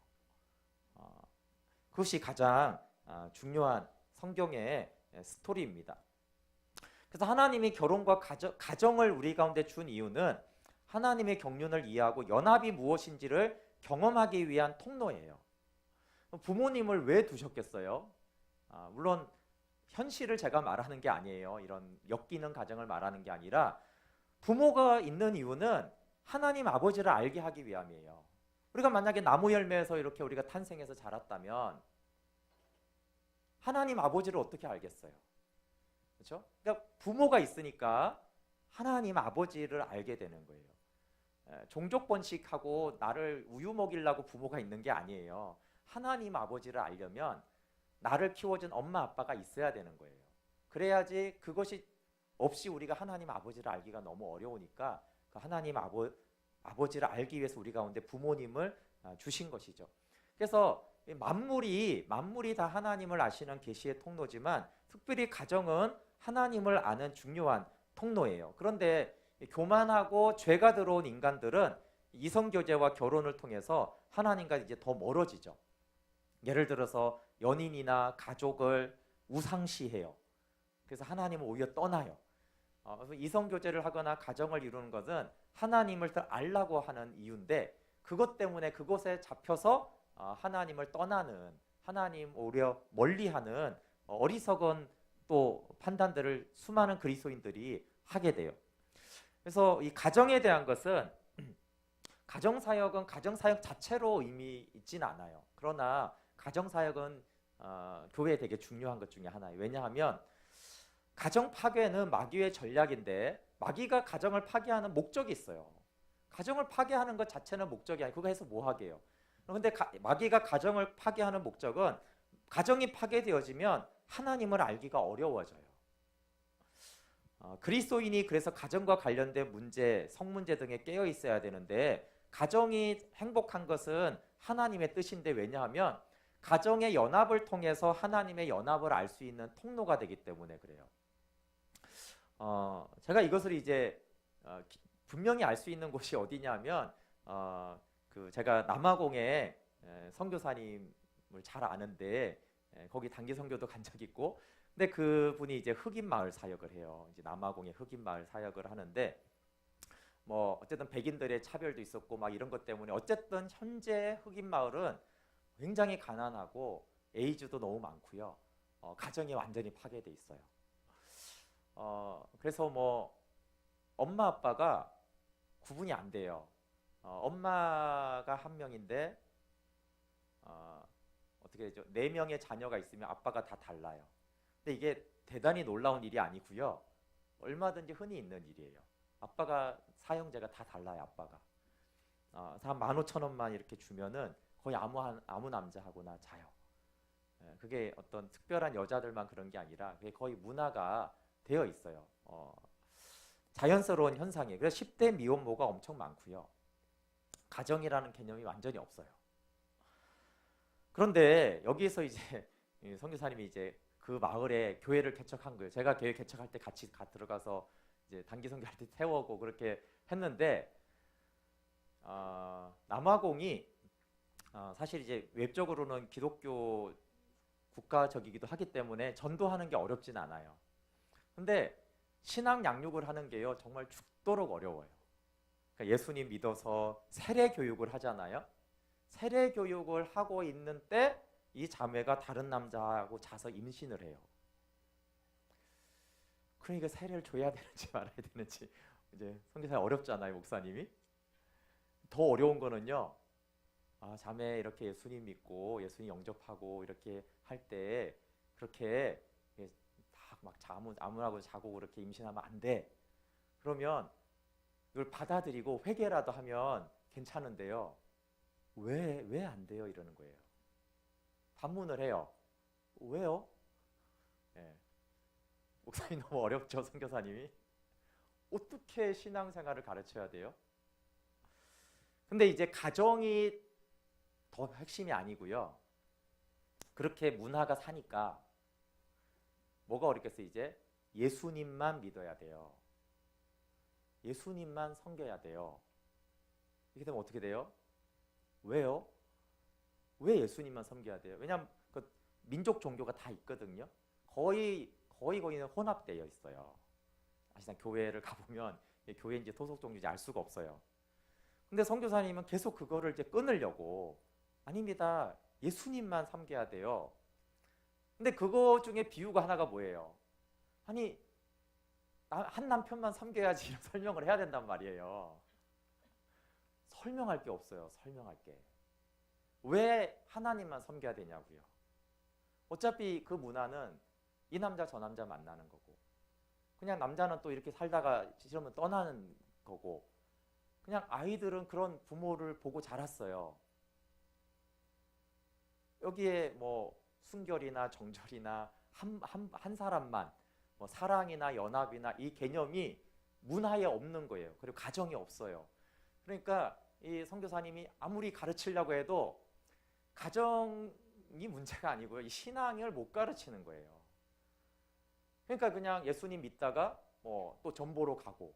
그것이 가장 중요한 성경의 스토리입니다. 그래서 하나님이 결혼과 가정을 우리 가운데 준 이유는 하나님의 경륜을 이해하고 연합이 무엇인지를 경험하기 위한 통로예요. 부모님을 왜 두셨겠어요? 물론 현실을 제가 말하는 게 아니에요. 이런 엮이는 가정을 말하는 게 아니라 부모가 있는 이유는 하나님 아버지를 알게 하기 위함이에요. 우리가 만약에 나무 열매에서 이렇게 우리가 탄생해서 자랐다면 하나님 아버지를 어떻게 알겠어요? 그렇죠? 그러니까 부모가 있으니까 하나님 아버지를 알게 되는 거예요. 종족 번식하고 나를 우유 먹이려고 부모가 있는 게 아니에요. 하나님 아버지를 알려면 나를 키워준 엄마 아빠가 있어야 되는 거예요. 그래야지. 그것이 없이 우리가 하나님 아버지를 알기가 너무 어려우니까 그 하나님 아버지를 알기 위해서 우리 가운데 부모님을 주신 것이죠. 그래서 만물이 다 하나님을 아시는 계시의 통로지만 특별히 가정은 하나님을 아는 중요한 통로예요. 그런데 교만하고 죄가 들어온 인간들은 이성교제와 결혼을 통해서 하나님과 이제 더 멀어지죠. 예를 들어서 연인이나 가족을 우상시해요. 그래서 하나님을 오히려 떠나요. 그래서 이성교제를 하거나 가정을 이루는 것은 하나님을 더 알라고 하는 이유인데, 그것 때문에 그곳에 잡혀서 하나님을 떠나는, 하나님 오히려 멀리하는 어리석은 또 판단들을 수많은 그리스도인들이 하게 돼요. 그래서 이 가정에 대한 것은 가정사역은 가정사역 자체로 의미 있진 않아요. 그러나 가정사역은 교회에 되게 중요한 것 중에 하나예요. 왜냐하면 가정 파괴는 마귀의 전략인데 마귀가 가정을 파괴하는 목적이 있어요. 가정을 파괴하는 것 자체는 목적이 아니고 그거 해서 뭐 하게요. 그런데 마귀가 가정을 파괴하는 목적은 가정이 파괴되어지면 하나님을 알기가 어려워져요. 그리스도인이 그래서 가정과 관련된 문제, 성문제 등에 깨어 있어야 되는데 가정이 행복한 것은 하나님의 뜻인데, 왜냐하면 가정의 연합을 통해서 하나님의 연합을 알 수 있는 통로가 되기 때문에 그래요. 제가 이것을 이제 분명히 알 수 있는 곳이 어디냐면 제가 남아공에 선교사님을 잘 아는데 거기 단기 선교도 간 적 있고, 근데 그분이 이제 흑인 마을 사역을 해요. 이제 남아공의 흑인 마을 사역을 하는데 뭐 어쨌든 백인들의 차별도 있었고 막 이런 것 때문에 어쨌든 현재 흑인 마을은 굉장히 가난하고 에이즈도 너무 많고요. 가정이 완전히 파괴돼 있어요. 그래서 뭐 엄마 아빠가 구분이 안 돼요. 엄마가 한 명인데 어떻게 되죠? 4명의 자녀가 있으면 아빠가 다 달라요. 근데 이게 대단히 놀라운 일이 아니고요. 얼마든지 흔히 있는 일이에요. 아빠가 사형제가 다 달라요. 아빠가 한 15,000원만 이렇게 주면은 거의 아무 남자하고나 자요. 그게 어떤 특별한 여자들만 그런 게 아니라 그게 거의 문화가 되어 있어요. 자연스러운 현상이에요. 그래서 10대 미혼모가 엄청 많고요. 가정이라는 개념이 완전히 없어요. 그런데 여기에서 이제 선교사님이 이제 그 마을에 교회를 개척한 거예요. 제가 교회 개척할 때 같이 들어가서 이제 단기 선교할 때 태워오고 그렇게 했는데 남아공이 사실 이제 외적으로는 기독교 국가적이기도 하기 때문에 전도하는 게 어렵진 않아요. 근데 신앙 양육을 하는 게요 정말 죽도록 어려워요. 그러니까 예수님 믿어서 세례 교육을 하잖아요. 세례 교육을 하고 있는 때 이 자매가 다른 남자하고 자서 임신을 해요. 그러니까 세례를 줘야 되는지 말아야 되는지 이제 선교사님 어렵잖아요, 목사님이. 더 어려운 거는요. 자매 이렇게 예수님 믿고 예수님 영접하고 이렇게 할 때 그렇게 막 아무하고 자고 그렇게 임신하면 안 돼. 그러면 이걸 받아들이고 회개라도 하면 괜찮은데요. 왜 안 돼요? 이러는 거예요. 반문을 해요. 왜요? 목사님 너무 어렵죠, 선교사님이. 어떻게 신앙생활을 가르쳐야 돼요? 근데 이제 가정이 더 핵심이 아니고요. 그렇게 문화가 사니까 뭐가 어렵겠어요? 이제 예수님만 믿어야 돼요. 예수님만 섬겨야 돼요. 이렇게 되면 어떻게 돼요? 왜요? 왜 예수님만 섬겨야 돼요? 왜냐하면 그 민족 종교가 다 있거든요. 거의는 혼합되어 있어요. 사실상 교회를 가보면 교회인지 소속 종교인지 알 수가 없어요. 근데 선교사님은 계속 그거를 이제 끊으려고, 아닙니다. 예수님만 섬겨야 돼요. 근데 그거 중에 비유가 하나가 뭐예요? 아니, 한 남편만 섬겨야지 이런 설명을 해야 된단 말이에요. 설명할 게 없어요. 설명할 게. 왜 하나님만 섬겨야 되냐고요. 어차피 그 문화는 이 남자 저 남자 만나는 거고, 그냥 남자는 또 이렇게 살다가 싫으면 떠나는 거고, 그냥 아이들은 그런 부모를 보고 자랐어요. 여기에 뭐 순결이나 정절이나 한 사람만, 뭐 사랑이나 연합이나 이 개념이 문화에 없는 거예요. 그리고 가정에 없어요. 그러니까 이 선교사님이 아무리 가르치려고 해도 가정이 문제가 아니고요. 이 신앙을 못 가르치는 거예요. 그러니까 그냥 예수님 믿다가 뭐 또 전보로 가고,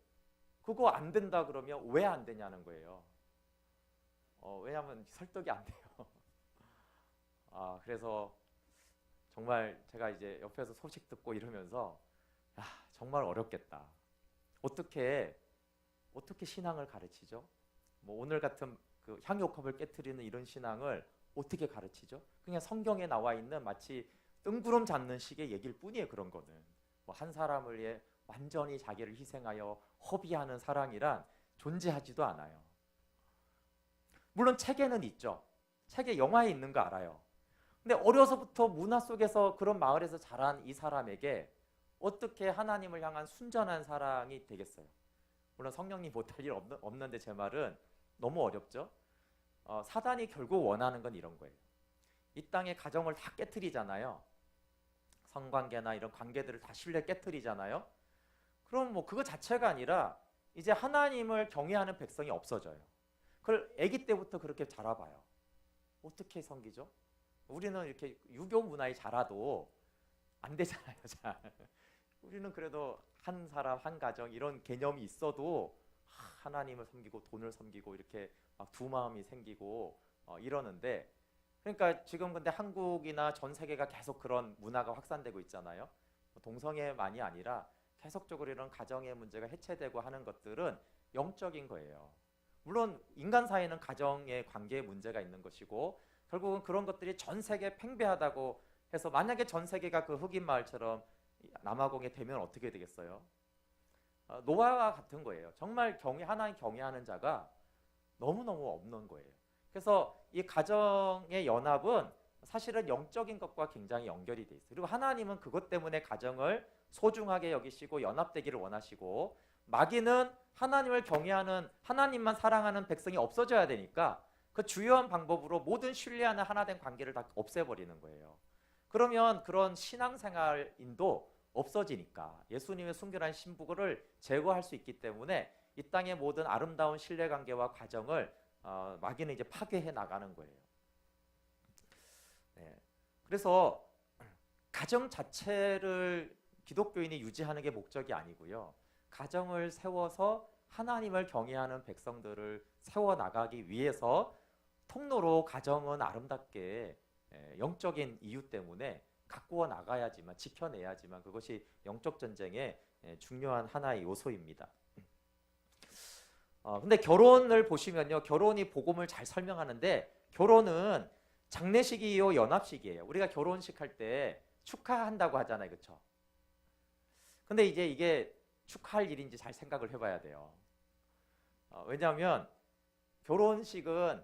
그거 안 된다 그러면 왜 안 되냐는 거예요. 왜냐하면 설득이 안 돼요. 그래서 정말 제가 이제 옆에서 소식 듣고 이러면서 정말 어렵겠다. 어떻게 신앙을 가르치죠? 뭐 오늘 같은 그 향유컵을 깨트리는 이런 신앙을 어떻게 가르치죠? 그냥 성경에 나와 있는 마치 뜬구름 잡는 식의 얘기일 뿐이에요. 그런 거는 뭐 한 사람을 위해 완전히 자기를 희생하여 허비하는 사랑이란 존재하지도 않아요. 물론 책에는 있죠. 책에 영화에 있는 거 알아요. 근데 어려서부터 문화 속에서 그런 마을에서 자란 이 사람에게 어떻게 하나님을 향한 순전한 사랑이 되겠어요? 물론 성령님 못할 일 없는데 제 말은 너무 어렵죠. 사단이 결국 원하는 건 이런 거예요. 이 땅의 가정을 다 깨트리잖아요. 성관계나 이런 관계들을 다 신뢰 깨트리잖아요. 그럼 뭐 그거 자체가 아니라 이제 하나님을 경외하는 백성이 없어져요. 그걸 아기 때부터 그렇게 자라봐요. 어떻게 섬기죠? 우리는 이렇게 유교 문화에 자라도 안 되잖아요. 잘. 우리는 그래도 한 사람 한 가정 이런 개념이 있어도 하나님을 섬기고 돈을 섬기고 이렇게 막 두 마음이 생기고 이러는데, 그러니까 지금 근데 한국이나 전 세계가 계속 그런 문화가 확산되고 있잖아요. 동성애만이 아니라 계속적으로 이런 가정의 문제가 해체되고 하는 것들은 영적인 거예요. 물론 인간 사이는 가정의 관계에 문제가 있는 것이고, 결국은 그런 것들이 전 세계에 팽배하다고 해서 만약에 전 세계가 그 흑인 마을처럼 남아공에 되면 어떻게 되겠어요? 노아와 같은 거예요. 정말 하나님 경외하는 자가 너무너무 없는 거예요. 그래서 이 가정의 연합은 사실은 영적인 것과 굉장히 연결이 돼 있어요. 그리고 하나님은 그것 때문에 가정을 소중하게 여기시고 연합되기를 원하시고, 마귀는 하나님을 경외하는, 하나님만 사랑하는 백성이 없어져야 되니까 그 주요한 방법으로 모든 신뢰하는 하나된 관계를 다 없애버리는 거예요. 그러면 그런 신앙생활인도 없어지니까 예수님의 순결한 신부를 제거할 수 있기 때문에 이 땅의 모든 아름다운 신뢰관계와 과정을 마귀는 이제 파괴해 나가는 거예요. 네. 그래서 가정 자체를 기독교인이 유지하는 게 목적이 아니고요. 가정을 세워서 하나님을 경외하는 백성들을 세워나가기 위해서 통로로 가정은 아름답게 영적인 이유 때문에 가꾸어 나가야지만, 지켜내야지만 그것이 영적 전쟁의 중요한 하나의 요소입니다. 근데 결혼을 보시면요, 결혼이 복음을 잘 설명하는데 결혼은 장례식이요 연합식이에요. 우리가 결혼식 할 때 축하한다고 하잖아요, 그렇죠? 근데 이제 이게 축하할 일인지 잘 생각을 해봐야 돼요. 왜냐하면 결혼식은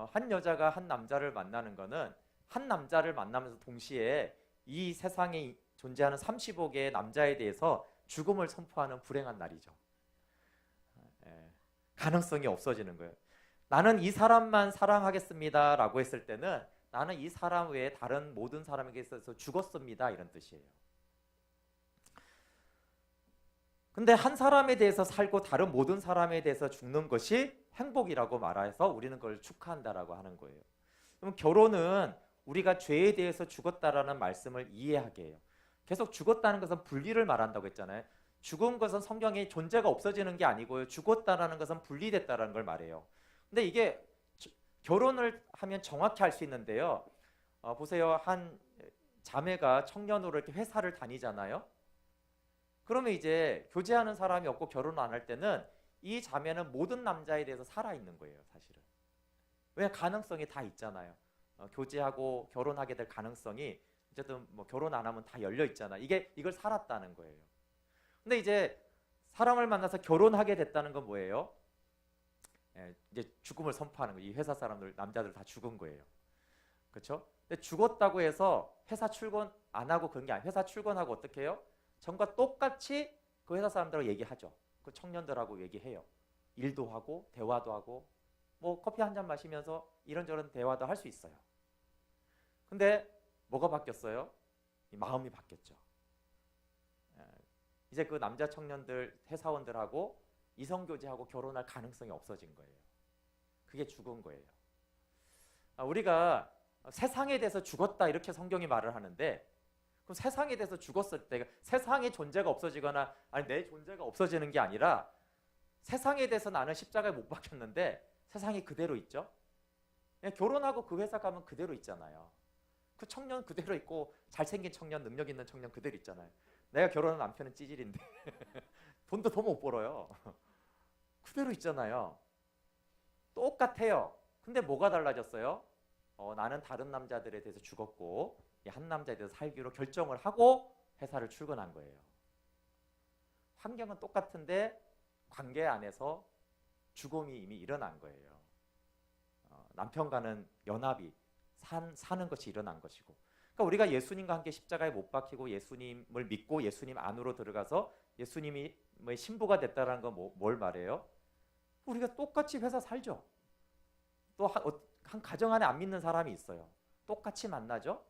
한 여자가 한 남자를 만나는 거는 한 남자를 만나면서 동시에 이 세상에 존재하는 35개의 남자에 대해서 죽음을 선포하는 불행한 날이죠. 가능성이 없어지는 거예요. 나는 이 사람만 사랑하겠습니다 라고 했을 때는 나는 이 사람 외에 다른 모든 사람에게 있어서 죽었습니다, 이런 뜻이에요. 근데 한 사람에 대해서 살고 다른 모든 사람에 대해서 죽는 것이 행복이라고 말해서 우리는 그걸 축하한다라고 하는 거예요. 그럼 결혼은 우리가 죄에 대해서 죽었다라는 말씀을 이해하게 해요. 계속 죽었다는 것은 분리를 말한다고 했잖아요. 죽은 것은 성경에 존재가 없어지는 게 아니고요. 죽었다라는 것은 분리됐다라는 걸 말해요. 근데 이게 결혼을 하면 정확히 할 수 있는데요. 보세요. 한 자매가 청년으로 이렇게 회사를 다니잖아요. 그러면 이제 교제하는 사람이 없고 결혼 안 할 때는 이 자매는 모든 남자에 대해서 살아있는 거예요, 사실은. 왜? 가능성이 다 있잖아요. 교제하고 결혼하게 될 가능성이 어쨌든 뭐 결혼 안 하면 다 열려 있잖아. 이걸 살았다는 거예요. 근데 이제 사람을 만나서 결혼하게 됐다는 건 뭐예요? 이제 죽음을 선포하는 거예요. 이 회사 사람들, 남자들 다 죽은 거예요. 그렇죠? 근데 죽었다고 해서 회사 출근 안 하고 그런 게 아니에요. 회사 출근하고 어떻게 해요? 전과 똑같이 그 회사 사람들하고 얘기하죠. 그 청년들하고 얘기해요. 일도 하고 대화도 하고 뭐 커피 한 잔 마시면서 이런저런 대화도 할 수 있어요. 근데 뭐가 바뀌었어요? 이 마음이 바뀌었죠. 이제 그 남자 청년들, 회사원들하고 이성교제하고 결혼할 가능성이 없어진 거예요. 그게 죽은 거예요. 우리가 세상에 대해서 죽었다 이렇게 성경이 말을 하는데, 그럼 세상에 대해서 죽었을 때 세상의 존재가 없어지거나 아니 내 존재가 없어지는 게 아니라 세상에 대해서 나는 십자가에 못 박혔는데 세상이 그대로 있죠. 결혼하고 그 회사 가면 그대로 있잖아요. 그 청년 그대로 있고 잘생긴 청년, 능력 있는 청년 그대로 있잖아요. 내가 결혼한 남편은 찌질인데 돈도 더 못 벌어요. 그대로 있잖아요. 똑같아요. 근데 뭐가 달라졌어요? 나는 다른 남자들에 대해서 죽었고 이 한 남자에 대해서 살기로 결정을 하고 회사를 출근한 거예요. 환경은 똑같은데 관계 안에서 죽음이 이미 일어난 거예요. 남편과는 연합이 사는 것이 일어난 것이고, 그러니까 우리가 예수님과 함께 십자가에 못 박히고 예수님을 믿고 예수님 안으로 들어가서 예수님이 신부가 됐다는 건 뭘 말해요? 우리가 똑같이 회사 살죠. 또 한 가정 안에 안 믿는 사람이 있어요. 똑같이 만나죠.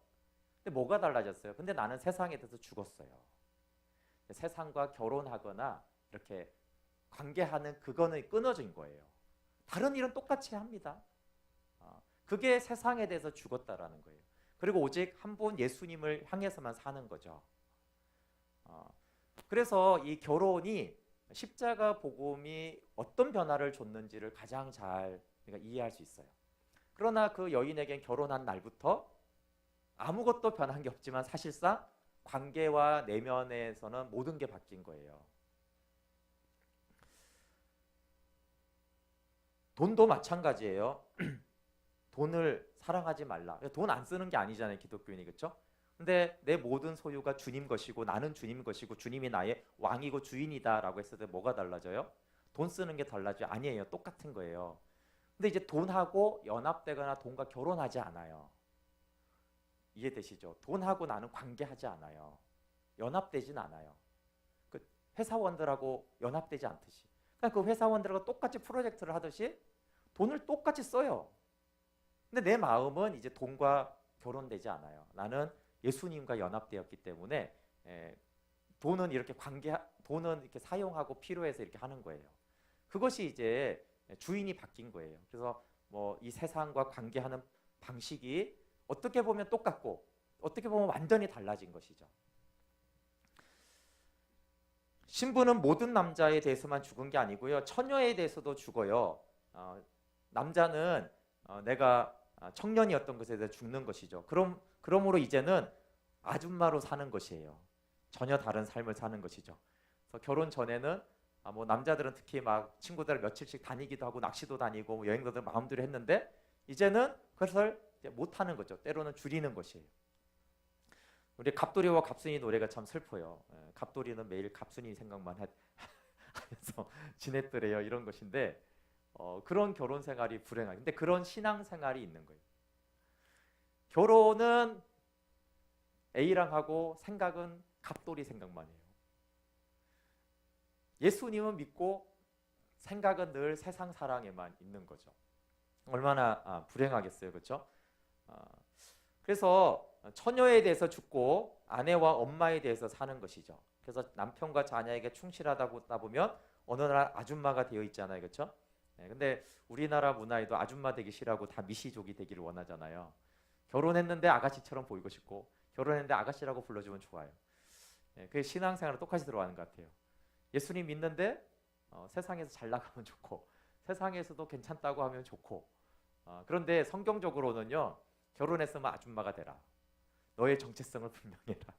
근데 뭐가 달라졌어요? 근데 나는 세상에 대해서 죽었어요. 세상과 결혼하거나 이렇게 관계하는 그거는 끊어진 거예요. 다른 일은 똑같이 합니다. 그게 세상에 대해서 죽었다라는 거예요. 그리고 오직 한 분 예수님을 향해서만 사는 거죠. 그래서 이 결혼이 십자가 복음이 어떤 변화를 줬는지를 가장 잘 이해할 수 있어요. 그러나 그 여인에겐 결혼한 날부터 아무것도 변한 게 없지만 사실상 관계와 내면에서는 모든 게 바뀐 거예요. 돈도 마찬가지예요. 돈을 사랑하지 말라. 돈 안 쓰는 게 아니잖아요, 기독교인이. 그렇죠? 근데 내 모든 소유가 주님 것이고 나는 주님 것이고 주님이 나의 왕이고 주인이다라고 했을 때 뭐가 달라져요? 돈 쓰는 게 달라져요? 아니에요. 똑같은 거예요. 근데 이제 돈하고 연합되거나 돈과 결혼하지 않아요. 이해되시죠? 돈하고 나는 관계하지 않아요. 연합되진 않아요. 그 회사원들하고 연합되지 않듯이. 그러니까 그 회사원들하고 똑같이 프로젝트를 하듯이 돈을 똑같이 써요. 근데 내 마음은 이제 돈과 결혼되지 않아요. 나는 예수님과 연합되었기 때문에 돈은 이렇게 사용하고 필요해서 이렇게 하는 거예요. 그것이 이제 주인이 바뀐 거예요. 그래서 뭐 이 세상과 관계하는 방식이 어떻게 보면 똑같고 어떻게 보면 완전히 달라진 것이죠. 신부는 모든 남자에 대해서만 죽은 게 아니고요. 처녀에 대해서도 죽어요. 남자는 내가 청년이었던 것에 대해 죽는 것이죠. 그러므로 이제는 아줌마로 사는 것이에요. 전혀 다른 삶을 사는 것이죠. 그래서 결혼 전에는 뭐 남자들은 특히 막 친구들 며칠씩 다니기도 하고 낚시도 다니고 뭐 여행도 마음대로 했는데 이제는 그것을 못 하는 거죠. 때로는 줄이는 것이에요. 우리 갑돌이와 갑순이 노래가 참 슬퍼요. 갑돌이는 매일 갑순이 생각만 하면서 지냈더래요. 이런 것인데 그런 결혼 생활이 불행하죠. 근데 그런 신앙 생활이 있는 거예요. 결혼은 A랑 하고 생각은 갑돌이 생각만 해요. 예수님은 믿고 생각은 늘 세상 사랑에만 있는 거죠. 얼마나 불행하겠어요. 그렇죠? 그래서 처녀에 대해서 죽고 아내와 엄마에 대해서 사는 것이죠. 그래서 남편과 자녀에게 충실하다 보면 어느 날 아줌마가 되어 있잖아요. 그렇죠? 근데 우리나라 문화에도 아줌마 되기 싫어하고 다 미시족이 되기를 원하잖아요. 결혼했는데 아가씨처럼 보이고 싶고 결혼했는데 아가씨라고 불러주면 좋아요. 그게 신앙생활은 똑같이 들어가는 것 같아요. 예수님 믿는데 세상에서 잘 나가면 좋고 세상에서도 괜찮다고 하면 좋고 그런데 성경적으로는요. 결혼했으면 아줌마가 되라. 너의 정체성을 분명해라.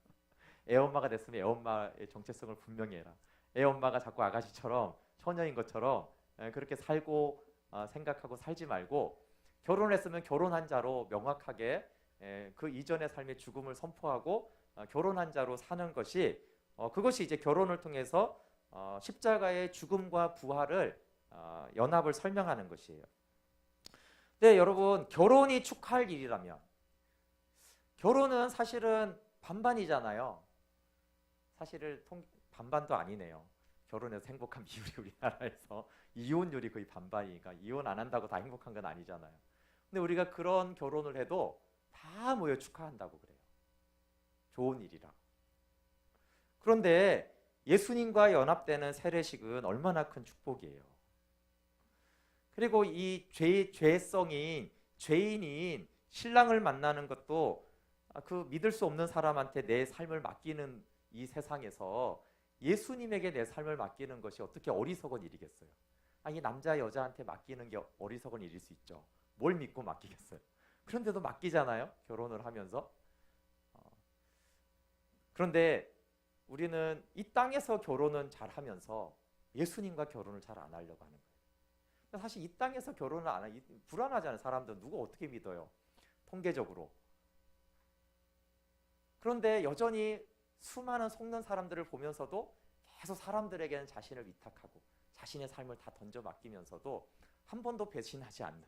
애엄마가 됐으면 애엄마의 정체성을 분명히 해라. 애엄마가 자꾸 아가씨처럼 처녀인 것처럼 그렇게 살고 생각하고 살지 말고 결혼했으면 결혼한 자로 명확하게 그 이전의 삶의 죽음을 선포하고 결혼한 자로 사는 것이 그것이 이제 결혼을 통해서 십자가의 죽음과 부활을 연합을 설명하는 것이에요. 네, 여러분 결혼이 축하할 일이라면 결혼은 사실은 반반이잖아요. 사실은 반반도 아니네요. 결혼해서 행복한 비율이 우리나라에서 이혼율이 거의 반반이니까 이혼 안 한다고 다 행복한 건 아니잖아요. 근데 우리가 그런 결혼을 해도 다 모여 축하한다고 그래요. 좋은 일이라. 그런데 예수님과 연합되는 세례식은 얼마나 큰 축복이에요. 그리고 이 죄성인 죄인인 신랑을 만나는 것도 그 믿을 수 없는 사람한테 내 삶을 맡기는 이 세상에서 예수님에게 내 삶을 맡기는 것이 어떻게 어리석은 일이겠어요. 이 남자 여자한테 맡기는 게 어리석은 일일 수 있죠. 뭘 믿고 맡기겠어요. 그런데도 맡기잖아요. 결혼을 하면서. 그런데 우리는 이 땅에서 결혼은 잘 하면서 예수님과 결혼을 잘 안 하려고 하는 거예요. 사실 이 땅에서 결혼을 안 하기 불안하잖아요. 사람들 누가 어떻게 믿어요. 통계적으로. 그런데 여전히 수많은 속는 사람들을 보면서도 계속 사람들에게는 자신을 위탁하고 자신의 삶을 다 던져 맡기면서도 한 번도 배신하지 않는,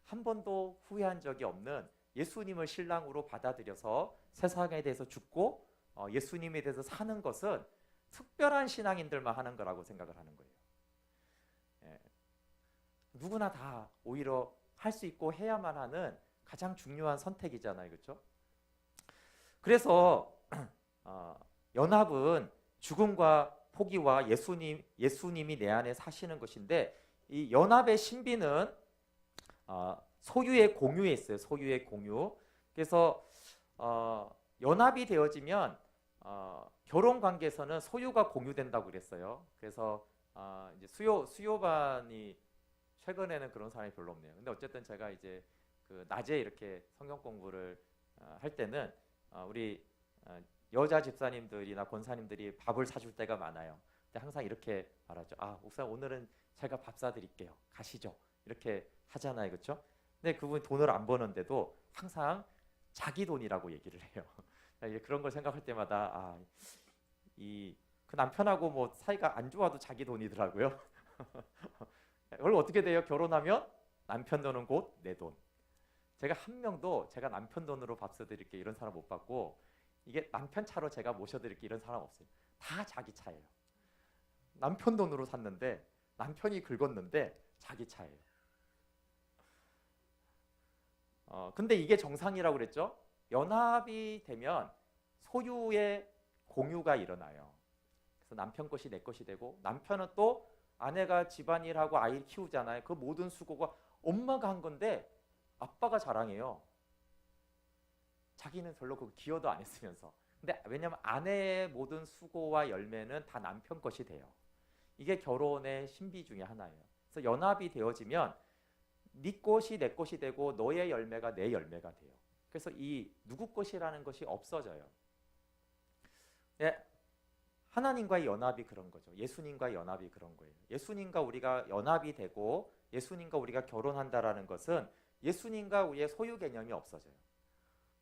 한 번도 후회한 적이 없는 예수님을 신랑으로 받아들여서 세상에 대해서 죽고 예수님에 대해서 사는 것은 특별한 신앙인들만 하는 거라고 생각을 하는 거예요. 누구나 다 오히려 할 수 있고 해야만 하는 가장 중요한 선택이잖아요. 그렇죠? 그래서 연합은 죽음과 포기와 예수님이 내 안에 사시는 것인데 이 연합의 신비는 소유의 공유에 있어요. 소유의 공유. 그래서 연합이 되어지면 결혼 관계에서는 소유가 공유된다고 그랬어요. 그래서 이제 수요반이 최근에는 그런 사람이 별로 없네요. 근데 어쨌든 제가 이제 그 낮에 이렇게 성경 공부를 할 때는 우리 여자 집사님들이나 권사님들이 밥을 사줄 때가 많아요. 근데 항상 이렇게 말하죠. 목사님 오늘은 제가 밥 사드릴게요. 가시죠. 이렇게 하잖아요. 그렇죠? 근데 그분이 돈을 안 버는데도 항상 자기 돈이라고 얘기를 해요. 그런 걸 생각할 때마다 그 남편하고 뭐 사이가 안 좋아도 자기 돈이더라고요. 원래 어떻게 돼요? 결혼하면 남편 돈은 곧 내 돈. 제가 한 명도 제가 남편 돈으로 밥 사드릴게 이런 사람 못 봤고 이게 남편 차로 제가 모셔드릴게 이런 사람 없어요. 다 자기 차예요. 남편 돈으로 샀는데 남편이 긁었는데 자기 차예요. 근데 이게 정상이라고 그랬죠? 연합이 되면 소유의 공유가 일어나요. 그래서 남편 것이 내 것이 되고 남편은 또 아내가 집안일하고 아이를 키우잖아요. 그 모든 수고가 엄마가 한 건데 아빠가 자랑해요. 자기는 별로 그 기여도 안 했으면서. 근데 왜냐하면 아내의 모든 수고와 열매는 다 남편 것이 돼요. 이게 결혼의 신비 중에 하나예요. 그래서 연합이 되어지면 네 것이 내 것이 되고 너의 열매가 내 열매가 돼요. 그래서 이 누구 것이라는 것이 없어져요. 네, 하나님과의 연합이 그런 거죠. 예수님과의 연합이 그런 거예요. 예수님과 우리가 연합이 되고 예수님과 우리가 결혼한다라는 것은 예수님과 우리의 소유 개념이 없어져요.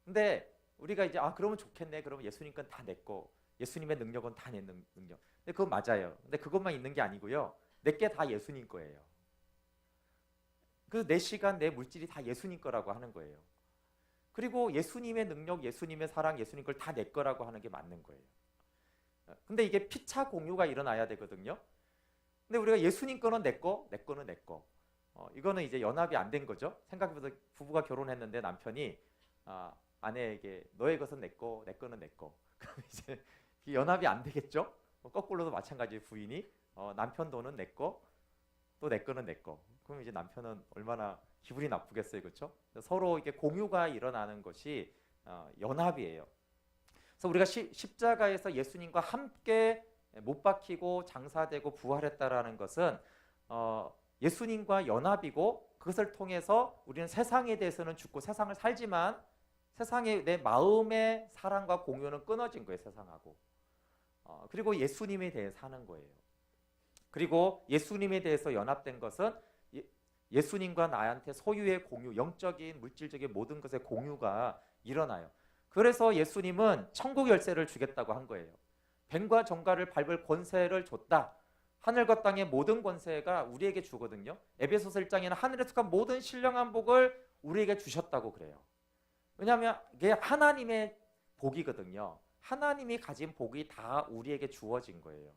근데 우리가 이제 그러면 좋겠네. 그러면 예수님 건 다 내 거. 예수님의 능력은 다 내 능력. 근데 그건 맞아요. 근데 그것만 있는 게 아니고요. 내게 다 예수님 거예요. 그 내 시간, 내 물질이 다 예수님 거라고 하는 거예요. 그리고 예수님의 능력, 예수님의 사랑, 예수님 걸 다 내 거라고 하는 게 맞는 거예요. 근데 이게 피차 공유가 일어나야 되거든요. 근데 우리가 예수님 거는 내 거, 내 거는 내 거. 이거는 이제 연합이 안 된 거죠. 생각해보세요. 부부가 결혼했는데 남편이 아내에게 너의 것은 내 거, 내 거는 내 거. 그럼 이제 연합이 안 되겠죠. 거꾸로도 마찬가지 부인이 남편 돈은 내 거, 또 내 거는 내 거. 그럼 이제 남편은 얼마나 기분이 나쁘겠어요, 그렇죠? 서로 이게 공유가 일어나는 것이 연합이에요. 그래서 우리가 십자가에서 예수님과 함께 못 박히고 장사되고 부활했다라는 것은 예수님과 연합이고, 그것을 통해서 우리는 세상에 대해서는 죽고 세상을 살지만 세상에 내 마음의 사랑과 공유는 끊어진 거예요, 세상하고. 그리고 예수님에 대해 사는 거예요. 그리고 예수님에 대해서 연합된 것은 예수님과 나한테 소유의 공유, 영적인 물질적인 모든 것의 공유가 일어나요. 그래서 예수님은 천국 열쇠를 주겠다고 한 거예요. 뱀과 정갈을 밟을 권세를 줬다. 하늘과 땅의 모든 권세가 우리에게 주거든요. 에베소서 1장에는 하늘에 속한 모든 신령한 복을 우리에게 주셨다고 그래요. 왜냐하면 이게 하나님의 복이거든요. 하나님이 가진 복이 다 우리에게 주어진 거예요.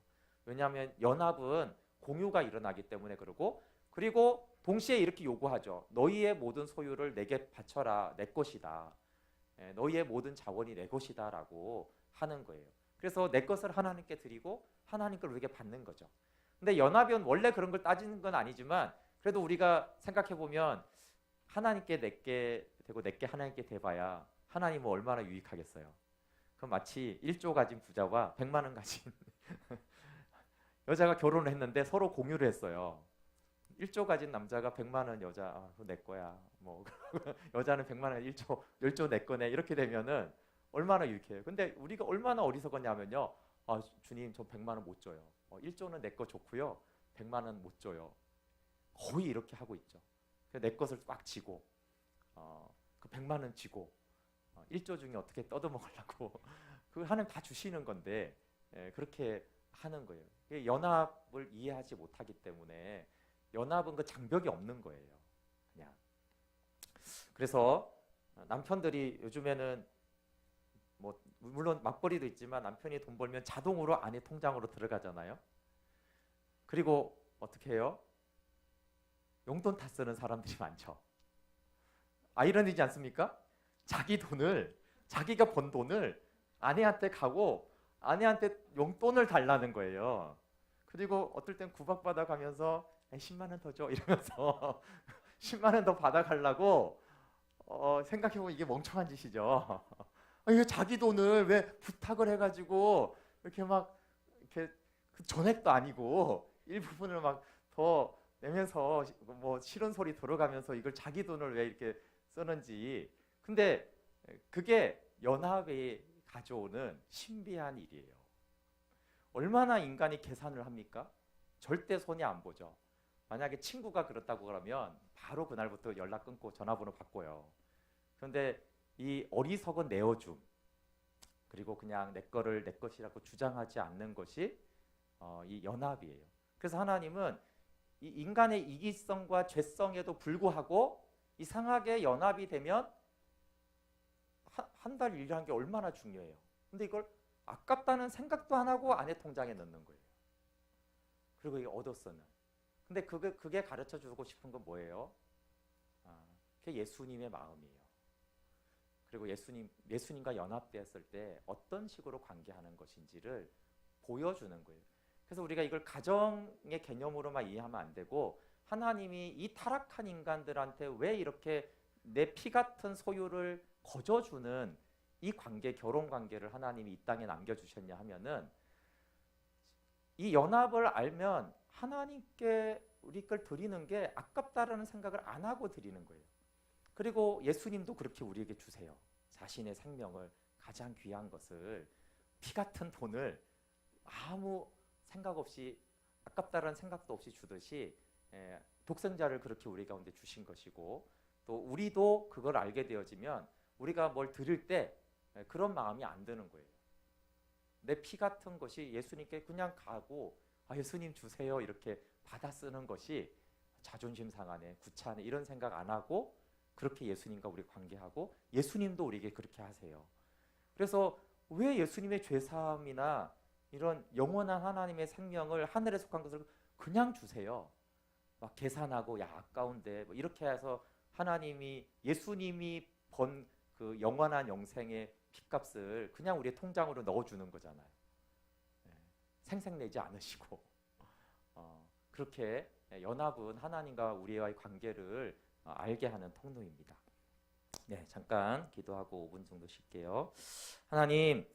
왜냐하면 연합은 공유가 일어나기 때문에 그러고, 그리고 동시에 이렇게 요구하죠. 너희의 모든 소유를 내게 바쳐라. 내 것이다. 너희의 모든 자원이 내 것이다 라고 하는 거예요. 그래서 내 것을 하나님께 드리고 하나님 걸 우리에게 받는 거죠. 근데 연합은 원래 그런 걸 따지는 건 아니지만, 그래도 우리가 생각해 보면 하나님께 내게 되고 내게 하나님께 돼봐야 하나님은 얼마나 유익하겠어요. 그럼 마치 1조 가진 부자와 100만 원 가진 여자가 결혼을 했는데 서로 공유를 했어요. 1조 가진 남자가 100만 원 여자, 그거 내 거야. 뭐 여자는 100만 원 1조 내 거네. 이렇게 되면은 얼마나 유익해요. 근데 우리가 얼마나 어리석었냐면요. 주님, 저 100만 원 못 줘요. 1조는 내 거 좋고요. 100만 원 못 줘요. 거의 이렇게 하고 있죠. 내 것을 꽉 쥐고 그 100만 원 쥐고 1조 중에 어떻게 떠들먹으려고 그 하나님 다 주시는 건데 그렇게 하는 거예요. 연합을 이해하지 못하기 때문에 연합은 그 장벽이 없는 거예요. 그냥. 그래서 남편들이 요즘에는 뭐 물론 맞벌이도 있지만 남편이 돈 벌면 자동으로 아내 통장으로 들어가잖아요. 그리고 어떻게 해요? 용돈 다 쓰는 사람들이 많죠. 아이러니지 않습니까? 자기 돈을, 자기가 번 돈을 아내한테 가고 아내한테 용돈을 달라는 거예요. 그리고 어떨 땐 구박받아 가면서 10만 원 더 줘 이러면서 10만 원 더 받아가려고 생각해보면 이게 멍청한 짓이죠. 이게 자기 돈을 왜 부탁을 해가지고 이렇게 막 이렇게 그 전액도 아니고 일부분을 막 더 내면서 뭐 싫은 소리 들어가면서 이걸 자기 돈을 왜 이렇게 쓰는지. 근데 그게 연합이 가져오는 신비한 일이에요. 얼마나 인간이 계산을 합니까? 절대 손이 안 보죠. 만약에 친구가 그렇다고 그러면 바로 그날부터 연락 끊고 전화번호 바꿔요. 그런데 이 어리석은 내어줌, 그리고 그냥 내 거를 내 것이라고 주장하지 않는 것이 이 연합이에요. 그래서 하나님은 이 인간의 이기성과 죄성에도 불구하고 이상하게 연합이 되면 한 달 일하는 게 얼마나 중요해요. 근데 이걸 아깝다는 생각도 안 하고 아내 통장에 넣는 거예요. 그리고 이게 얻어 쓰는. 근데 그게 가르쳐 주고 싶은 건 뭐예요? 그게 예수님의 마음이에요. 그리고 예수님과 연합되었을 때 어떤 식으로 관계하는 것인지를 보여주는 거예요. 그래서 우리가 이걸 가정의 개념으로만 이해하면 안 되고, 하나님이 이 타락한 인간들한테 왜 이렇게 내 피 같은 소유를 거저주는 이 관계, 결혼 관계를 하나님이 이 땅에 남겨주셨냐 하면은, 이 연합을 알면 하나님께 우리 걸 드리는 게 아깝다라는 생각을 안 하고 드리는 거예요. 그리고 예수님도 그렇게 우리에게 주세요. 자신의 생명을, 가장 귀한 것을, 피 같은 돈을 아무 생각 없이, 아깝다라는 생각도 없이 주듯이 독생자를 그렇게 우리 가운데 주신 것이고, 또 우리도 그걸 알게 되어지면 우리가 뭘 드릴 때 그런 마음이 안 드는 거예요. 내 피 같은 것이 예수님께 그냥 가고 예수님 주세요 이렇게 받아 쓰는 것이 자존심 상하네, 구차하네 이런 생각 안 하고 그렇게 예수님과 우리 관계하고, 예수님도 우리에게 그렇게 하세요. 그래서 왜 예수님의 죄사함이나 이런 영원한 하나님의 생명을, 하늘에 속한 것을 그냥 주세요? 막 계산하고 아까운데 뭐 이렇게 해서 하나님이, 예수님이 번 그 영원한 영생의 핏값을 그냥 우리의 통장으로 넣어주는 거잖아요. 생색내지 않으시고 그렇게 연합은 하나님과 우리와의 관계를 알게 하는 통로입니다. 네, 잠깐 기도하고 5분 정도 쉴게요. 하나님,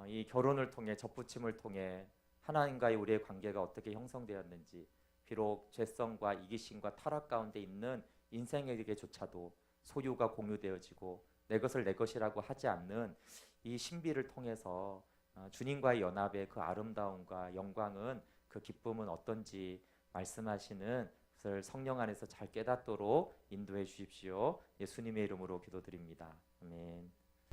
이 결혼을 통해 접붙임을 통해 하나님과의 우리의 관계가 어떻게 형성되었는지, 비록 죄성과 이기심과 타락 가운데 있는 인생에게조차도 소유가 공유되어지고 내 것을 내 것이라고 하지 않는 이 신비를 통해서 주님과의 연합의 그 아름다움과 영광은, 그 기쁨은 어떤지 말씀하시는 것을 성령 안에서 잘 깨닫도록 인도해 주십시오. 예수님의 이름으로 기도드립니다. 아멘.